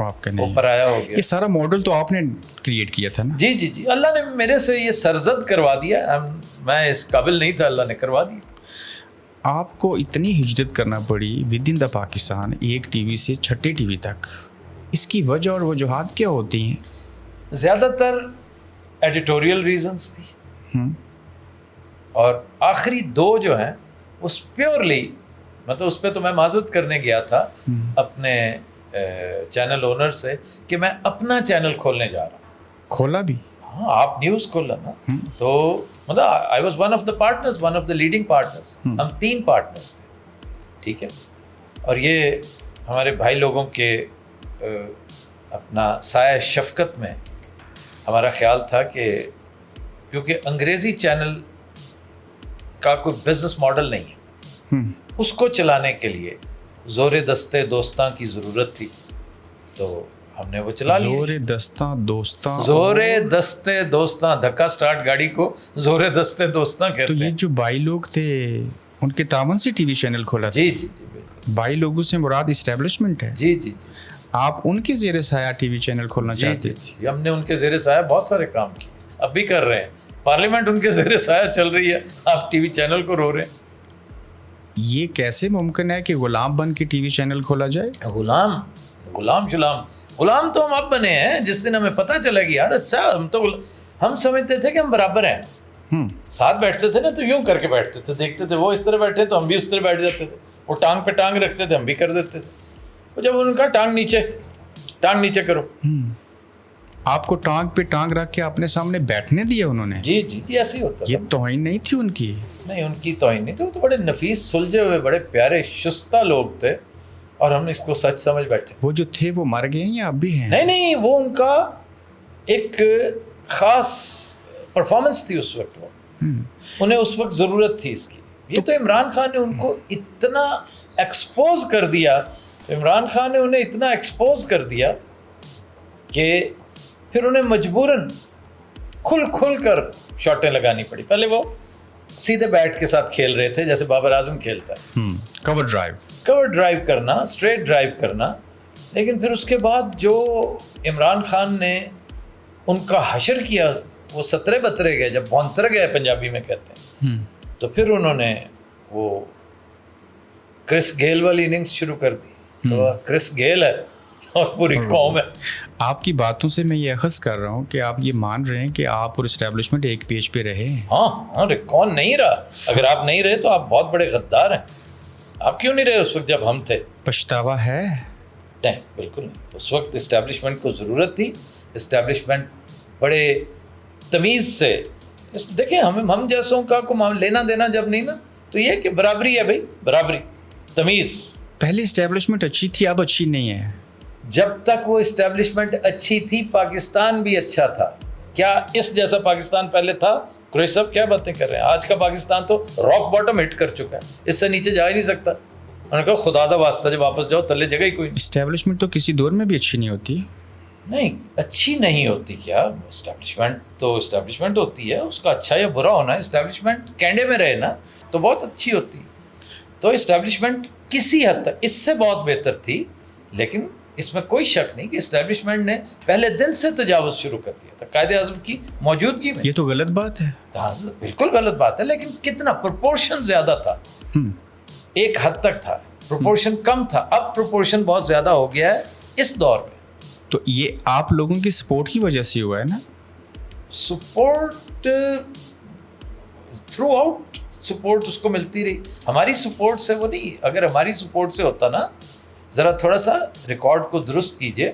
آپ کا نہیں, اوپر آیا ہو گیا. یہ سارا ماڈل تو آپ نے کریٹ کیا تھا نا؟ جی جی جی, اللہ نے میرے سے یہ سرزد کروا دیا. میں اس قابل نہیں تھا, اللہ نے کروا دیا. آپ کو اتنی ہجرت کرنا پڑی ود ان دا پاکستان, ایک ٹی وی سے 6 ٹی وی تک, اس کی وجہ اور وجوہات کیا ہوتی ہیں؟ زیادہ تر ایڈیٹوریل ریزنز تھی, اور آخری 2 جو ہیں اس پیورلی, مطلب اس پہ تو میں معذرت کرنے گیا تھا اپنے چینل اونر سے کہ میں اپنا چینل کھولنے جا رہا ہوں. کھولا بھی؟ ہاں, آپ نیوز کھولا نا. تو مطلب I was one of the partners, one of the leading partners. ہم 3 پارٹنرز تھے, ٹھیک ہے. اور یہ ہمارے بھائی لوگوں کے اپنا سایہ شفقت میں ہمارا خیال تھا کہ کیونکہ انگریزی چینل کا کوئی بزنس ماڈل نہیں ہے, اس کو چلانے کے لیے زور دستے دوستاں کی ضرورت تھی, تو ہم نے وہ چلا لیا. زور دستے دوستاں, دھکا سٹارٹ گاڑی کو زور دستے دوستاں کہتے ہیں. تو یہ جو بھائی لوگ تھے ان کے تعاون سے ٹی وی چینل کھولا تھا؟ جی جی جی بالکل. بھائی لوگوں سے مراد اسٹیبلشمنٹ ہے؟ جی جی جی. آپ ان کے زیر سایہ ٹی وی چینل کھولنا چاہتے ہیں؟ جی. ہم نے ان کے زیر سایہ بہت سارے کام کیے, اب بھی کر رہے ہیں. پارلیمنٹ ان کے زیر سایہ چل رہی ہے, آپ ٹی وی چینل کو رو رہے ہیں. یہ کیسے ممکن ہے کہ غلام بن کے ٹی وی چینل کھولا جائے؟ غلام تو ہم اب بنے ہیں. جس دن ہمیں پتہ چلا کہ یار اچھا ہم سمجھتے تھے کہ ہم برابر ہیں. ساتھ بیٹھتے تھے نا تو یوں کر کے بیٹھتے تھے, دیکھتے تھے وہ اس طرح بیٹھے تو ہم بھی اس طرح بیٹھ جاتے تھے. وہ ٹانگ پہ ٹانگ رکھتے تھے, ہم بھی کر دیتے تھے. جب انہوں نے کہا ٹانگ نیچے کرو, آپ کو ٹانگ پہ ٹانگ رکھ کے اپنے سامنے بیٹھنے دیا انہوں نے؟ جی جی جی, ایسے ہی ہوتا. یہ توہین نہیں تھی ان کی؟ نہیں, ان کی توہین نہیں تھی. وہ تو بڑے نفیس سلجھے ہوئے بڑے پیارے شستہ لوگ تھے, اور ہم نے اس کو سچ سمجھ بیٹھے. وہ جو تھے وہ مر گئے ہیں یا اب بھی ہیں؟ نہیں, وہ ان کا ایک خاص پرفارمنس تھی اس وقت. وہ انہیں اس وقت ضرورت تھی اس کی. یہ تو عمران خان نے ان کو اتنا ایکسپوز کر دیا, انہیں اتنا ایکسپوز کر دیا کہ پھر انہیں مجبوراً کھل کر شاٹیں لگانی پڑی. پہلے وہ سیدھے بیٹ کے ساتھ کھیل رہے تھے جیسے بابر اعظم کھیلتا ہے, کور ڈرائیو کرنا, اسٹریٹ ڈرائیو کرنا. لیکن پھر اس کے بعد جو عمران خان نے ان کا حشر کیا, وہ 17 گئے, جب بھونتر گئے پنجابی میں کہتے ہیں, تو پھر انہوں نے وہ کرس گیل والی اننگز شروع کر دی. تو کرس گیل ہے اور پوری قوم ہے. آپ کی باتوں سے میں یہ اخذ کر رہا ہوں کہ آپ یہ مان رہے ہیں کہ آپ اور اسٹیبلشمنٹ ایک پیج پہ رہے ہیں. ہاں, کون نہیں رہا؟ اگر آپ نہیں رہے تو آپ بہت بڑے غدار ہیں. آپ کیوں نہیں رہے اس وقت جب ہم تھے؟ پچھتاوا ہے؟ نہیں, بالکل نہیں. اس وقت اسٹیبلشمنٹ کو ضرورت تھی. اسٹیبلشمنٹ بڑے تمیز سے, دیکھیں ہم جیسوں کا کو لینا دینا جب نہیں نا, تو یہ کہ برابری ہے بھائی, برابری, تمیز. پہلے اسٹیبلشمنٹ اچھی تھی, اب اچھی نہیں ہے. جب تک وہ اسٹیبلشمنٹ اچھی تھی پاکستان بھی اچھا تھا. کیا اس جیسا پاکستان پہلے تھا؟ قریش صاحب کیا باتیں کر رہے ہیں. آج کا پاکستان تو راک باٹم ہٹ کر چکا ہے, اس سے نیچے جا ہی نہیں سکتا. انہوں نے کہا خدا دا واسطہ جب واپس جاؤ تلے جگہ ہی کوئی نہیں. اسٹیبلشمنٹ تو کسی دور میں بھی اچھی نہیں ہوتی. نہیں, اچھی نہیں ہوتی. کیا اسٹیبلشمنٹ تو اسٹیبلشمنٹ ہوتی ہے, اس کا اچھا یا برا ہونا ہے. اسٹیبلشمنٹ کینڈے میں رہے نا تو بہت اچھی ہوتی. تو اسٹیبلشمنٹ کسی حد تک اس سے بہت بہتر تھی, لیکن اس میں کوئی شک نہیں کہ اسٹیبلشمنٹ نے پہلے دن سے تجاوز شروع کر دیا تھا قائد اعظم کی موجودگی میں. یہ تو غلط بات ہے. بالکل غلط بات ہے, لیکن کتنا پروپورشن زیادہ تھا. ایک حد تک تھا, پروپورشن کم تھا. اب پروپورشن بہت زیادہ ہو گیا ہے اس دور میں. تو یہ آپ لوگوں کی سپورٹ کی وجہ سے ہوا ہے نا؟ سپورٹ تھرو آؤٹ سپورٹ اس کو ملتی رہی. ہماری سپورٹ سے وہ نہیں. اگر ہماری سپورٹ سے ہوتا نا, ذرا تھوڑا سا ریکارڈ کو درست کیجئے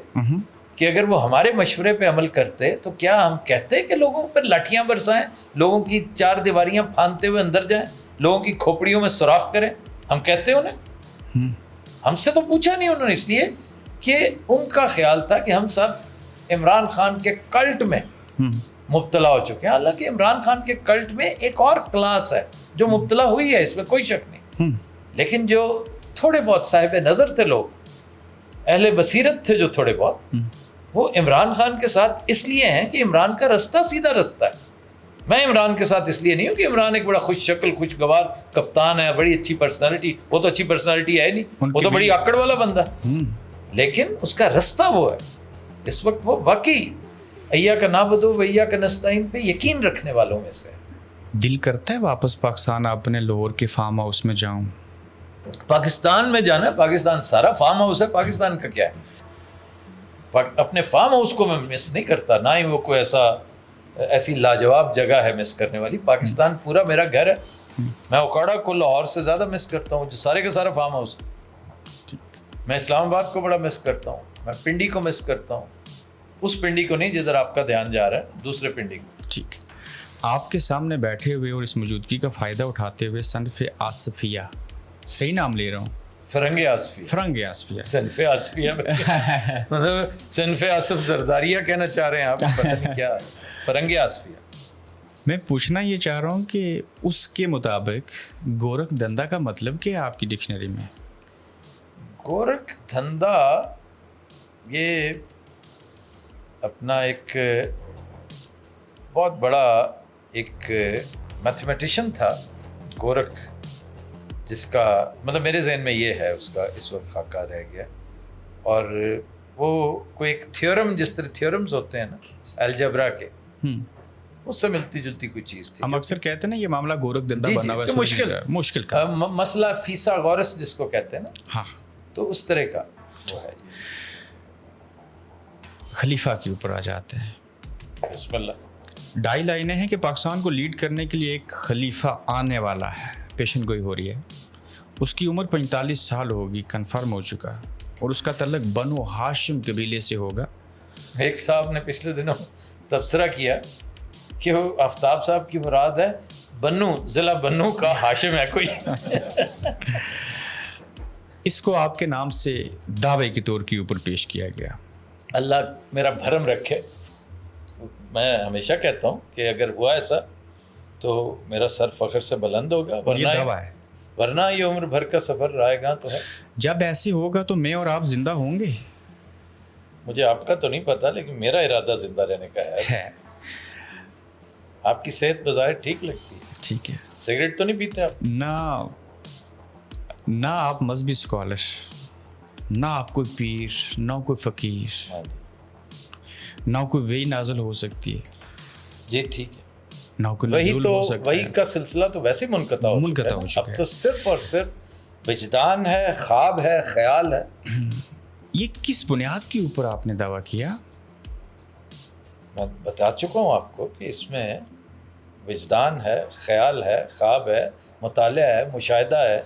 کہ اگر وہ ہمارے مشورے پہ عمل کرتے تو کیا ہم کہتے کہ لوگوں پر لاٹھیاں برسائیں، لوگوں کی چار دیواریاں پھاندتے ہوئے اندر جائیں، لوگوں کی کھوپڑیوں میں سوراخ کریں؟ ہم کہتے انہیں؟ ہم سے تو پوچھا نہیں انہوں نے، اس لیے کہ ان کا خیال تھا کہ ہم سب عمران خان کے کلٹ میں مبتلا ہو چکے ہیں. حالانکہ عمران خان کے کلٹ میں ایک اور کلاس ہے جو مبتلا ہوئی ہے، اس میں کوئی شک نہیں. لیکن جو تھوڑے بہت صاحب نظر تھے لوگ، اہل بصیرت تھے جو تھوڑے بہت، وہ عمران خان کے ساتھ اس لیے ہیں کہ عمران کا رستہ سیدھا رستہ ہے. میں عمران کے ساتھ اس لیے نہیں ہوں کہ عمران ایک بڑا خوش شکل خوشگوار کپتان ہے، بڑی اچھی پرسنالٹی. وہ تو اچھی پرسنالٹی ہے نہیں، وہ تو بڑی آکڑ والا بندہ، لیکن اس کا رستہ وہ ہے. اس وقت وہ واقعی ایاک نعبد و ایاک نستعین پہ یقین رکھنے والوں میں سے. دل کرتا ہے واپس پاکستان اپنے لاہور کے فارم ہاؤس میں جاؤں؟ پاکستان میں جانا ہے، پاکستان سارا فارم ہاؤس ہے. پاکستان کا کیا ہے؟ اپنے فارم ہاؤس کو میں مس نہیں کرتا، نہ ہی وہ کوئی ایسی لاجواب جگہ ہے مس کرنے والی. پاکستان پورا میرا گھر ہے. میں اوکاڑا کو لاہور سے زیادہ مس کرتا ہوں، جو سارے کا سارا فارم ہاؤس ہے. میں اسلام آباد کو بڑا مس کرتا ہوں، میں پنڈی کو مس کرتا ہوں. اس پنڈی کو نہیں جدھر آپ کا دھیان جا رہا ہے، دوسرے پنڈی کو. ٹھیک. آپ کے سامنے بیٹھے ہوئے اور اس موجودگی کا فائدہ اٹھاتے ہوئے صنف آصفیہ، صحیح نام لے رہا ہوں؟ فرنگ آصفیہ. فرنگ آصفیہ. صنف آصفیہ مطلب صنف آصف زرداریہ کہنا چاہ رہے ہیں آپ، پتہ نہیں کیا. فرنگ آصفیہ. میں پوچھنا یہ چاہ رہا ہوں کہ اس کے مطابق گورکھ دھندا کا مطلب کیا ہے آپ کی ڈکشنری میں؟ گورکھ دھندا یہ اپنا ایک بہت بڑا ایک میتھمیٹیشین تھا گورکھ، جس کا مطلب میرے ذہن میں یہ ہے، اس کا اس وقت خاکہ رہ گیا. اور وہ کوئی ایک تھیورم، جس طرح تھیورمز ہوتے ہیں نا الجبرا کے، اس سے ملتی جلتی کوئی چیز تھی. ہم اکثر کہتے ہیں نا یہ معاملہ گورکھ دھندا بنا ہوا ہے، مشکل کا مسئلہ فیثاغورس جس کو کہتے ہیں نا، ہاں، تو اس طرح کا وہ ہے. خلیفہ کے اوپر آ جاتے ہیں. بسم اللہ. 2.5 لائنیں ہیں کہ پاکستان کو لیڈ کرنے کے لیے ایک خلیفہ آنے والا ہے، پیشن گوئی ہو رہی ہے. اس کی عمر 45 سال ہوگی، کنفرم ہو چکا، اور اس کا تعلق بنو ہاشم قبیلے سے ہوگا. ایک صاحب نے پچھلے دنوں تبصرہ کیا کہ وہ آفتاب صاحب کی مراد ہے بنو، ضلع بنو کا ہاشم ہے کوئی. اس کو آپ کے نام سے دعوے کے طور کے اوپر پیش کیا گیا. اللہ میرا بھرم رکھے. میں ہمیشہ کہتا ہوں کہ اگر ہوا ایسا تو میرا سر فخر سے بلند ہوگا، ورنہ یہ عمر بھر کا سفر رائے گاں تو ہے. جب ایسے ہوگا تو میں اور آپ زندہ ہوں گے؟ مجھے آپ کا تو نہیں پتا، لیکن میرا ارادہ زندہ رہنے کا ہے. آپ کی صحت بظاہر ٹھیک لگتی ہے. ٹھیک ہے. سگریٹ تو نہیں پیتے آپ؟ نہ آپ مذہبی اسکالر، نہ آپ کوئی پیر، نہ کوئی فقیر، نہ کوئی وہی نازل ہو سکتی ہے. جی ٹھیک ہے. نہ کوئی نزول ہو سکتا ہے. وہی کا سلسلہ تو ویسے منقطع ہو چکا ہے. اب تو صرف اور صرف وجدان ہے، خواب ہے، خیال ہے. یہ کس بنیاد کے اوپر آپ نے دعویٰ کیا؟ میں بتا چکا ہوں آپ کو کہ اس میں وجدان ہے، خیال ہے، خواب ہے، مطالعہ ہے، مشاہدہ ہے،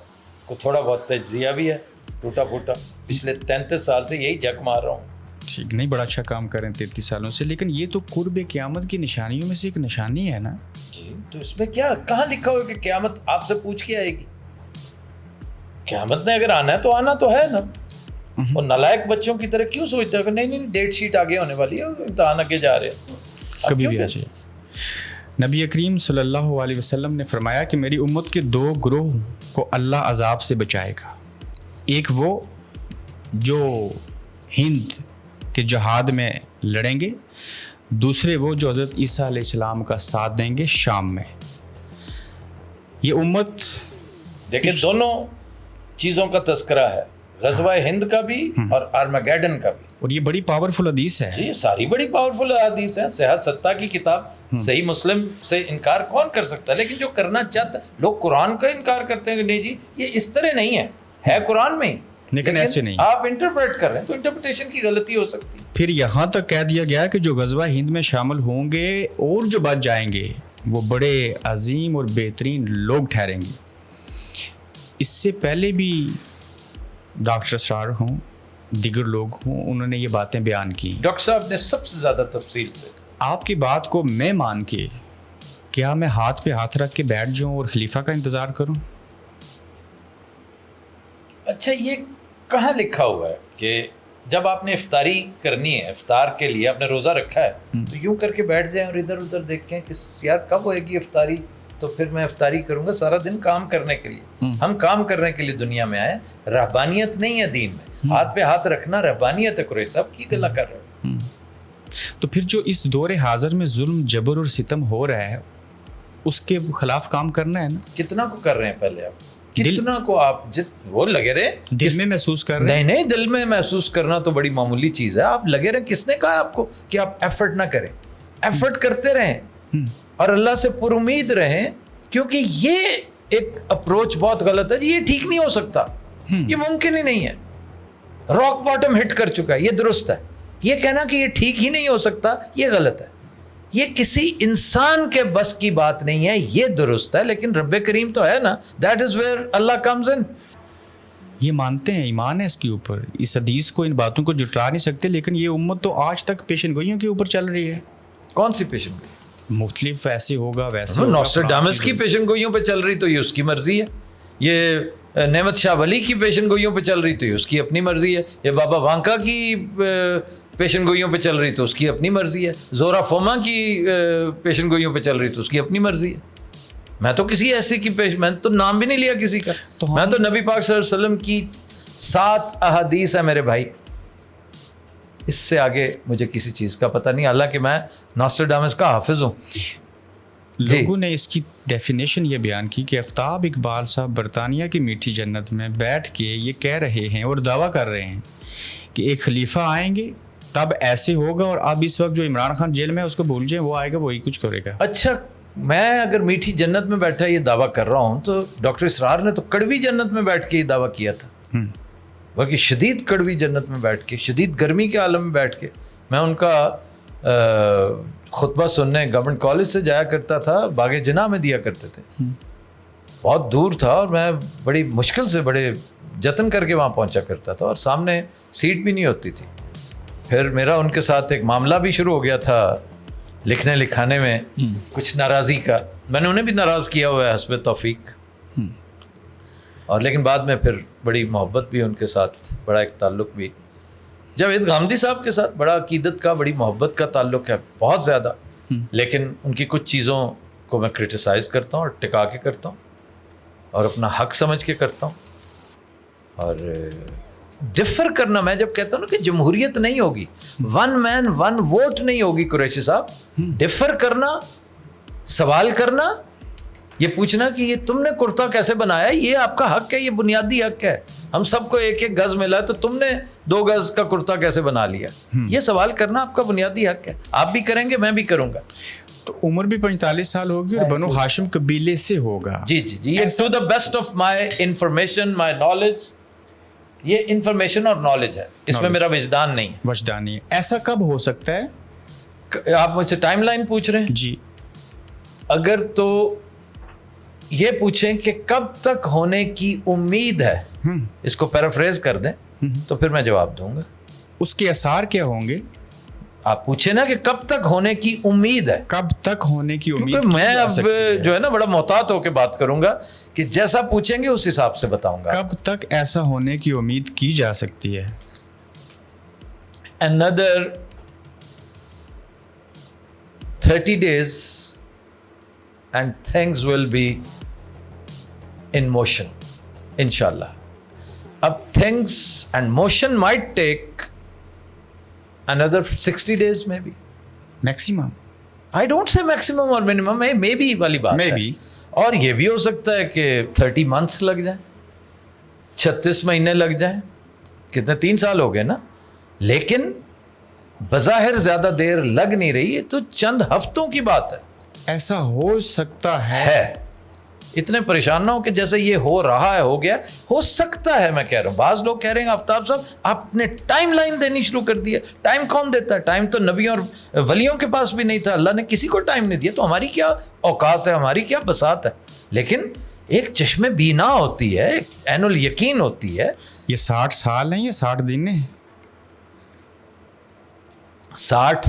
کو تھوڑا بہت تجزیہ بھی ہے ٹوٹا پھوٹا. پچھلے 33 سال سے یہی جھک مار رہا ہوں. ٹھیک، نہیں بڑا اچھا کام کر رہے ہیں 33 سالوں سے، لیکن یہ تو قرب قیامت کی نشانیوں میں سے ایک نشانی ہے نا. جی تو اس میں کیا کہاں لکھا ہوا کہ قیامت آپ سے پوچھ کے آئے گی؟ قیامت نے اگر آنا ہے تو آنا تو ہے نا. اور نالائق بچوں کی طرح کیوں سوچتے ہیں کہ نہیں ڈیٹ شیٹ آگے ہونے والی ہے، امتحان آگے جا رہے ہیں، کبھی بھی آ جائے. نبی کریم صلی اللہ علیہ وسلم نے فرمایا کہ میری امت کے 2 گروہ کو اللہ عذاب سے بچائے گا. ایک وہ جو ہند کے جہاد میں لڑیں گے، دوسرے وہ جو حضرت عیسیٰ علیہ السلام کا ساتھ دیں گے شام میں. یہ امت دیکھیں دونوں چیزوں کا تذکرہ ہے، غزوہ ہند کا بھی اور آرمیگیڈن کا بھی. اور یہ بڑی پاورفل حدیث ہے. جی ساری بڑی پاورفل حدیث ہے. صحت ستہ کی کتاب، صحیح مسلم سے انکار کون کر سکتا ہے؟ لیکن جو کرنا چاہتا، لوگ قرآن کا انکار کرتے ہیں کہ نہیں جی یہ اس طرح نہیں ہے قرآن میں، لیکن ایسے نہیں. آپ انٹرپریٹ کر رہے ہیں تو انٹرپریٹیشن کی غلطی ہو سکتی ہے. پھر یہاں تک کہہ دیا گیا کہ جو غزوہ ہند میں شامل ہوں گے اور جو بچ جائیں گے وہ بڑے عظیم اور بہترین لوگ ٹھہریں گے. اس سے پہلے بھی ڈاکٹر اسرار ہوں، دیگر لوگ ہوں انہوں نے یہ باتیں بیان کی. ڈاکٹر صاحب نے سب سے زیادہ تفصیل سے آپ کی بات کو میں مان کے کیا میں ہاتھ پہ ہاتھ رکھ کے بیٹھ جاؤں اور خلیفہ کا انتظار کروں؟ اچھا یہ کہاں لکھا ہوا ہے کہ جب آپ نے افطاری کرنی ہے، افطار کے لیے آپ نے روزہ رکھا ہے تو یوں کر کے بیٹھ جائیں اور ادھر ادھر دیکھیں کہ یار کب ہوئے گی افطاری تو پھر میں افطاری کروں گا. سارا دن کام کرنے کے لیے، ہم کام کرنے کے لیے دنیا میں آئے. رہبانیت نہیں ہے دین میں، ہاتھ پہ ہاتھ رکھنا رہبانیت ہے. قریش صاحب کی گلا کر رہے ہیں. تو پھر جو اس دور حاضر میں ظلم جبر اور ستم ہو رہا ہے اس کے خلاف کام کرنا ہے نا. کتنا کو کر رہے ہیں پہلے آپ؟ کتنا کو آپ وہ لگے رہے دل میں محسوس کر رہے ہیں؟ نہیں دل میں محسوس کرنا تو بڑی معمولی چیز ہے. آپ لگے رہے. کس نے کہا آپ کو کہ آپ ایفرٹ نہ کریں؟ ایفرٹ کرتے رہیں اور اللہ سے پر امید رہیں، کیونکہ یہ ایک اپروچ بہت غلط ہے. یہ ٹھیک نہیں ہو سکتا، یہ ممکن ہی نہیں ہے. راک باٹم ہٹ کر چکا ہے، یہ درست ہے. یہ کہنا کہ یہ ٹھیک ہی نہیں ہو سکتا یہ غلط ہے. یہ کسی انسان کے بس کی بات نہیں ہے، یہ درست ہے. لیکن رب کریم تو ہے نا، that is where Allah comes in. یہ مانتے ہیں، ایمان ہے اس کے اوپر. اس حدیث کو، ان باتوں کو جھٹلا نہیں سکتے. لیکن یہ امت تو آج تک پیشن گوئیوں کے اوپر چل رہی ہے. کون سی پیشن گوئی؟ مختلف ایسے ہوگا ویسے ہوگا. نوسٹرڈامس کی پیشن گوئیوں پہ چل رہی تو یہ اس کی مرضی ہے. یہ نعمت شاہ ولی کی پیشن گوئیوں پہ چل رہی تو یہ اس کی اپنی مرضی ہے. یہ بابا وانکا کی پیشن گوئیوں پہ چل رہی تو اس کی اپنی مرضی ہے. زورا فوما کی پیشن گوئیوں پہ چل رہی تو اس کی اپنی مرضی ہے. میں تو کسی ایسی کی میں تو نام بھی نہیں لیا کسی کا. میں تو نبی پاک صلی اللہ علیہ وسلم کی 7 احادیث ہے میرے بھائی، اس سے آگے مجھے کسی چیز کا پتہ نہیں. حالانکہ میں نوسٹرڈامس کا حافظ ہوں. لوگوں نے اس کی ڈیفینیشن یہ بیان کی کہ آفتاب اقبال صاحب برطانیہ کی میٹھی جنت میں بیٹھ کے یہ کہہ رہے ہیں اور دعویٰ کر رہے ہیں کہ ایک خلیفہ آئیں گے تب ایسے ہوگا، اور اب اس وقت جو عمران خان جیل میں ہے اس کو بھول جائیں، وہ آئے گا وہی کچھ کرے گا. اچھا میں اگر میٹھی جنت میں بیٹھا یہ دعویٰ کر رہا ہوں تو ڈاکٹر اسرار نے تو کڑوی جنت میں بیٹھ کے یہ دعویٰ کیا تھا. بلکہ شدید کڑوی جنت میں بیٹھ کے، شدید گرمی کے عالم میں بیٹھ کے. میں ان کا خطبہ سننے گورنمنٹ کالج سے جایا کرتا تھا، باغ جناح میں دیا کرتے تھے. بہت دور تھا اور میں بڑی مشکل سے بڑے جتن کر کے وہاں پہنچا کرتا تھا، اور سامنے سیٹ بھی نہیں ہوتی تھی. پھر میرا ان کے ساتھ ایک معاملہ بھی شروع ہو گیا تھا لکھنے لکھانے میں، کچھ ناراضی کا. میں نے انہیں بھی ناراض کیا ہوا ہے حسب توفیق. اور لیکن بعد میں پھر بڑی محبت بھی ان کے ساتھ، بڑا ایک تعلق بھی. جاوید غامدی صاحب کے ساتھ بڑا عقیدت کا، بڑی محبت کا تعلق ہے، بہت زیادہ. لیکن ان کی کچھ چیزوں کو میں کرٹیسائز کرتا ہوں اور ٹکا کے کرتا ہوں اور اپنا حق سمجھ کے کرتا ہوں. اور ڈفر کرنا، میں جب کہتا ہوں نا کہ جمہوریت نہیں ہوگی، 1 مین 1 ووٹ نہیں ہوگی قریشی صاحب. ڈفر کرنا، سوال کرنا، یہ پوچھنا کہ یہ تم نے کرتا کیسے بنایا، یہ آپ کا حق ہے، یہ بنیادی حق ہے. ہم سب کو 1-1 گز ملا ہے تو تم نے 2 گز کا کرتا کیسے بنا لیا. یہ سوال کرنا آپ کا بنیادی حق ہے. آپ بھی کریں گے، میں بھی کروں گا. تو عمر بھی 45 سال ہوگی اور بنو ہاشم قبیلے سے ہوگا. جی یہ to the best of my information, my knowledge. یہ انفارمیشن اور نالج ہے، اس میں میرا وجدان نہیں ہے. وجدان نہیں ہے. ایسا کب ہو سکتا ہے؟ آپ مجھ سے ٹائم لائن پوچھ رہے ہیں؟ جی. اگر تو یہ پوچھیں کہ کب تک ہونے کی امید ہے، اس کو پیرافریز کر دیں تو پھر میں جواب دوں گا. اس کے آثار کیا ہوں گے؟ آپ پوچھیں نا کہ کب تک ہونے کی امید ہے. کب تک ہونے کی امید؟ میں اب جو ہے نا بڑا محتاط ہو کے بات کروں گا کہ جیسا پوچھیں گے اس حساب سے بتاؤں گا. کب تک ایسا ہونے کی امید کی جا سکتی ہے؟ another 30 days and things will be in motion inshallah. Ab things and motion might take another 60 days maybe. Maximum. I don't say maximum or minimum, maybe والی بات ہے. Maybe. اور یہ بھی ہو سکتا ہے کہ 30 months لگ جائیں، 36 مہینے لگ جائیں. کتنے 3 سال ہو گئے نا. لیکن بظاہر زیادہ دیر لگ نہیں رہی، یہ تو چند ہفتوں کی بات ہے. ایسا ہو سکتا ہے. اتنے پریشان نہ ہو کہ جیسے یہ ہو رہا ہے ہو گیا. ہو سکتا ہے، میں کہہ رہا ہوں. بعض لوگ کہہ رہے ہیں آفتاب صاحب آپ نے ٹائم لائن دینی شروع کر دی ہے. ٹائم کون دیتا ہے؟ ٹائم تو نبیوں اور ولیوں کے پاس بھی نہیں تھا. اللہ نے کسی کو ٹائم نہیں دیا. تو ہماری کیا اوقات ہے، ہماری کیا بساط ہے. لیکن ایک چشم بینا ہوتی ہے، ایک عین الیقین ہوتی ہے. یہ 60 سال ہیں یا 60 دن ہیں؟ 60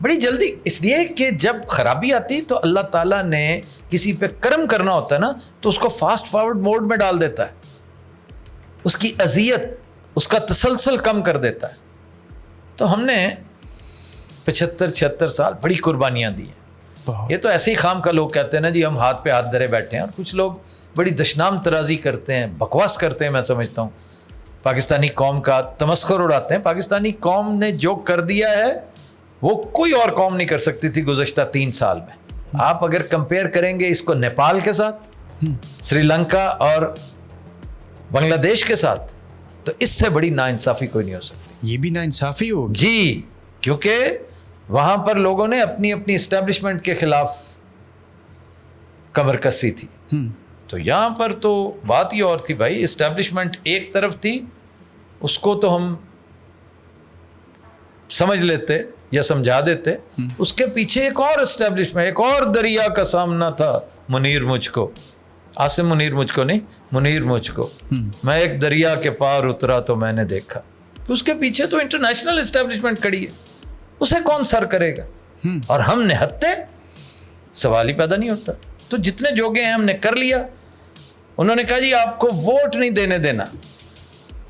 بڑی جلدی. اس لیے کہ جب خرابی آتی تو اللہ تعالیٰ نے کسی پہ کرم کرنا ہوتا ہے نا, تو اس کو فاسٹ فارورڈ موڈ میں ڈال دیتا ہے, اس کی اذیت, اس کا تسلسل کم کر دیتا ہے. تو ہم نے 75-76 سال بڑی قربانیاں دی ہیں. یہ تو ایسے ہی خام کا لوگ کہتے ہیں نا جی ہم ہاتھ پہ ہاتھ دھرے بیٹھے ہیں, اور کچھ لوگ بڑی دشنام ترازی کرتے ہیں, بکواس کرتے ہیں. میں سمجھتا ہوں پاکستانی قوم کا تمسخر اڑاتے ہیں. پاکستانی قوم نے جو کر دیا ہے وہ کوئی اور قوم نہیں کر سکتی تھی گزشتہ 3 سال میں. آپ اگر کمپیئر کریں گے اس کو نیپال کے ساتھ, سری لنکا اور بنگلہ دیش کے ساتھ, تو اس سے بڑی ناانصافی کوئی نہیں ہو سکتی. یہ بھی ناانصافی ہوگی جی, کیونکہ وہاں پر لوگوں نے اپنی اپنی اسٹیبلشمنٹ کے خلاف کمر کسی تھی. تو یہاں پر تو بات ہی اور تھی بھائی. اسٹیبلشمنٹ ایک طرف تھی, اس کو تو ہم سمجھ لیتے یا سمجھا دیتے. اس کے پیچھے ایک اور اسٹیبلشمنٹ, ایک اور دریا کا سامنا تھا. منیر مجھ کو, عاصم منیر مجھ کو نہیں, منیر مجھ کو. میں ایک دریا کے پار اترا تو میں نے دیکھا. اس کے پیچھے تو انٹرنیشنل اسٹیبلشمنٹ کھڑی ہے, اسے کون سر کرے گا؟ اور ہم نہتے, سوال ہی پیدا نہیں ہوتا. تو جتنے جوگے ہیں ہم نے کر لیا. انہوں نے کہا جی آپ کو ووٹ نہیں دینے دینا,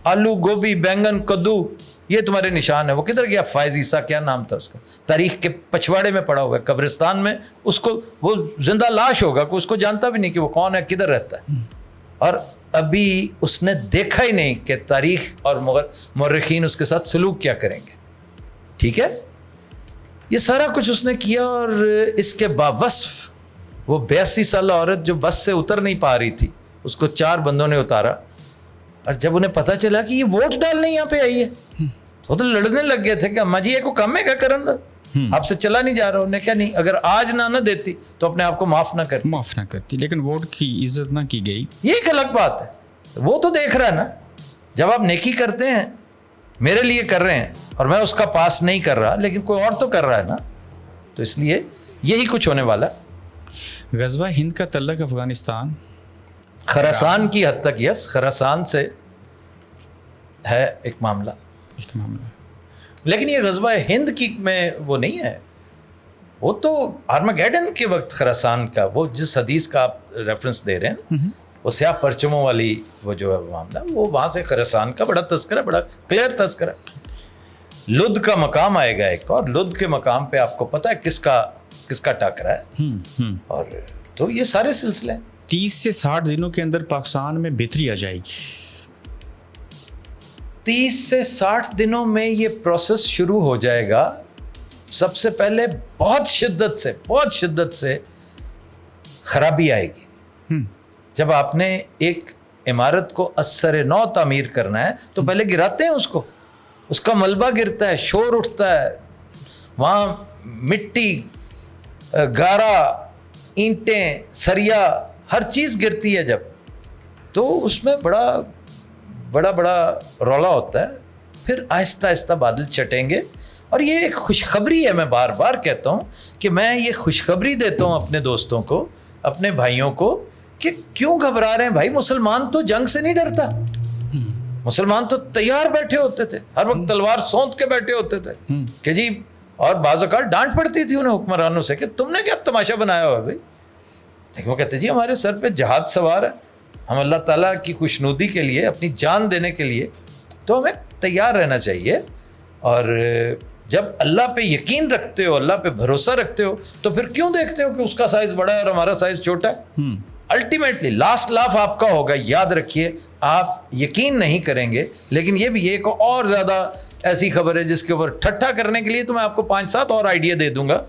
آلو گوبھی بینگن کدو یہ تمہارے نشان ہے. وہ کدھر گیا فائز عیسیٰ, کیا نام تھا اس کا, تاریخ کے پچھواڑے میں پڑا ہوا ہے قبرستان میں. اس کو وہ زندہ لاش ہوگا, کوئی اس کو جانتا بھی نہیں کہ وہ کون ہے, کدھر رہتا ہے. اور ابھی اس نے دیکھا ہی نہیں کہ تاریخ اور مورخین اس کے ساتھ سلوک کیا کریں گے. ٹھیک ہے, یہ سارا کچھ اس نے کیا. اور اس کے باوصف وہ 82 سالہ عورت جو بس سے اتر نہیں پا رہی تھی, اس کو 4 بندوں نے اتارا. اور جب انہیں پتا چلا کہ یہ ووٹ ڈالنے یہاں پہ آئی ہے, وہ تو لڑنے لگ گئے تھے کہ اماں جی یہ کو کم ہے کیا کرن, آپ سے چلا نہیں جا رہا. انہیں کیا نہیں, اگر آج نہ دیتی تو اپنے آپ کو معاف نہ کرتی, لیکن ووٹ کی عزت نہ کی گئی. یہ ایک الگ بات ہے. وہ تو دیکھ رہا ہے نا, جب آپ نیکی کرتے ہیں, میرے لیے کر رہے ہیں اور میں اس کا پاس نہیں کر رہا, لیکن کوئی اور تو کر رہا ہے نا, تو اس لیے یہی کچھ ہونے والا. غزوہ ہند کا تعلق افغانستان خراسان کی حد تک, یس, خراسان سے ہے ایک معاملہ. لیکن یہ غزوہ ہند کی میں وہ نہیں ہے, وہ تو آرمگیڈن کے وقت خراسان کا, وہ جس حدیث کا آپ ریفرنس دے رہے ہیں, وہ سیاہ پرچموں والی وہ جو ہے معاملہ, وہ وہاں سے خراسان کا بڑا تذکرہ, بڑا کلیئر تذکرہ. لد کا مقام آئے گا ایک, اور لد کے مقام پہ آپ کو پتہ ہے کس کا ٹاکرا ہے. اور تو یہ سارے سلسلے 30 سے 60 دنوں کے اندر پاکستان میں بہتری آ جائے گی. 30 سے 60 دنوں میں یہ پروسیس شروع ہو جائے گا. سب سے پہلے بہت شدت سے خرابی آئے گی. جب آپ نے ایک عمارت کو اثر نو تعمیر کرنا ہے تو پہلے گراتے ہیں اس کو, اس کا ملبہ گرتا ہے, شور اٹھتا ہے, وہاں مٹی, گارا, اینٹیں, سریا, ہر چیز گرتی ہے جب, تو اس میں بڑا رولا ہوتا ہے. پھر آہستہ آہستہ بادل چٹیں گے. اور یہ ایک خوشخبری ہے, میں بار بار کہتا ہوں کہ میں یہ خوشخبری دیتا ہوں اپنے دوستوں کو, اپنے بھائیوں کو, کہ کیوں گھبرا رہے ہیں بھائی. مسلمان تو جنگ سے نہیں ڈرتا, مسلمان تو تیار بیٹھے ہوتے تھے, ہر وقت تلوار سونت کے بیٹھے ہوتے تھے کہ جی, اور بعض اوقات ڈانٹ پڑتی تھی انہیں حکمرانوں سے کہ تم نے کیا تماشا بنایا ہوا ہے بھائی. لیکن وہ کہتے جی ہمارے سر پہ جہاد سوار ہے, ہم اللہ تعالیٰ کی خوشنودی کے لیے, اپنی جان دینے کے لیے, تو ہمیں تیار رہنا چاہیے. اور جب اللہ پہ یقین رکھتے ہو, اللہ پہ بھروسہ رکھتے ہو, تو پھر کیوں دیکھتے ہو کہ اس کا سائز بڑا ہے اور ہمارا سائز چھوٹا ہے. الٹیمیٹلی لاسٹ لاف آپ کا ہوگا. یاد رکھیے, آپ یقین نہیں کریں گے, لیکن یہ بھی ایک اور زیادہ ایسی خبر ہے جس کے اوپر ٹھٹھا کرنے کے لیے تو میں آپ کو 5-7 اور آئیڈیا دے دوں گا,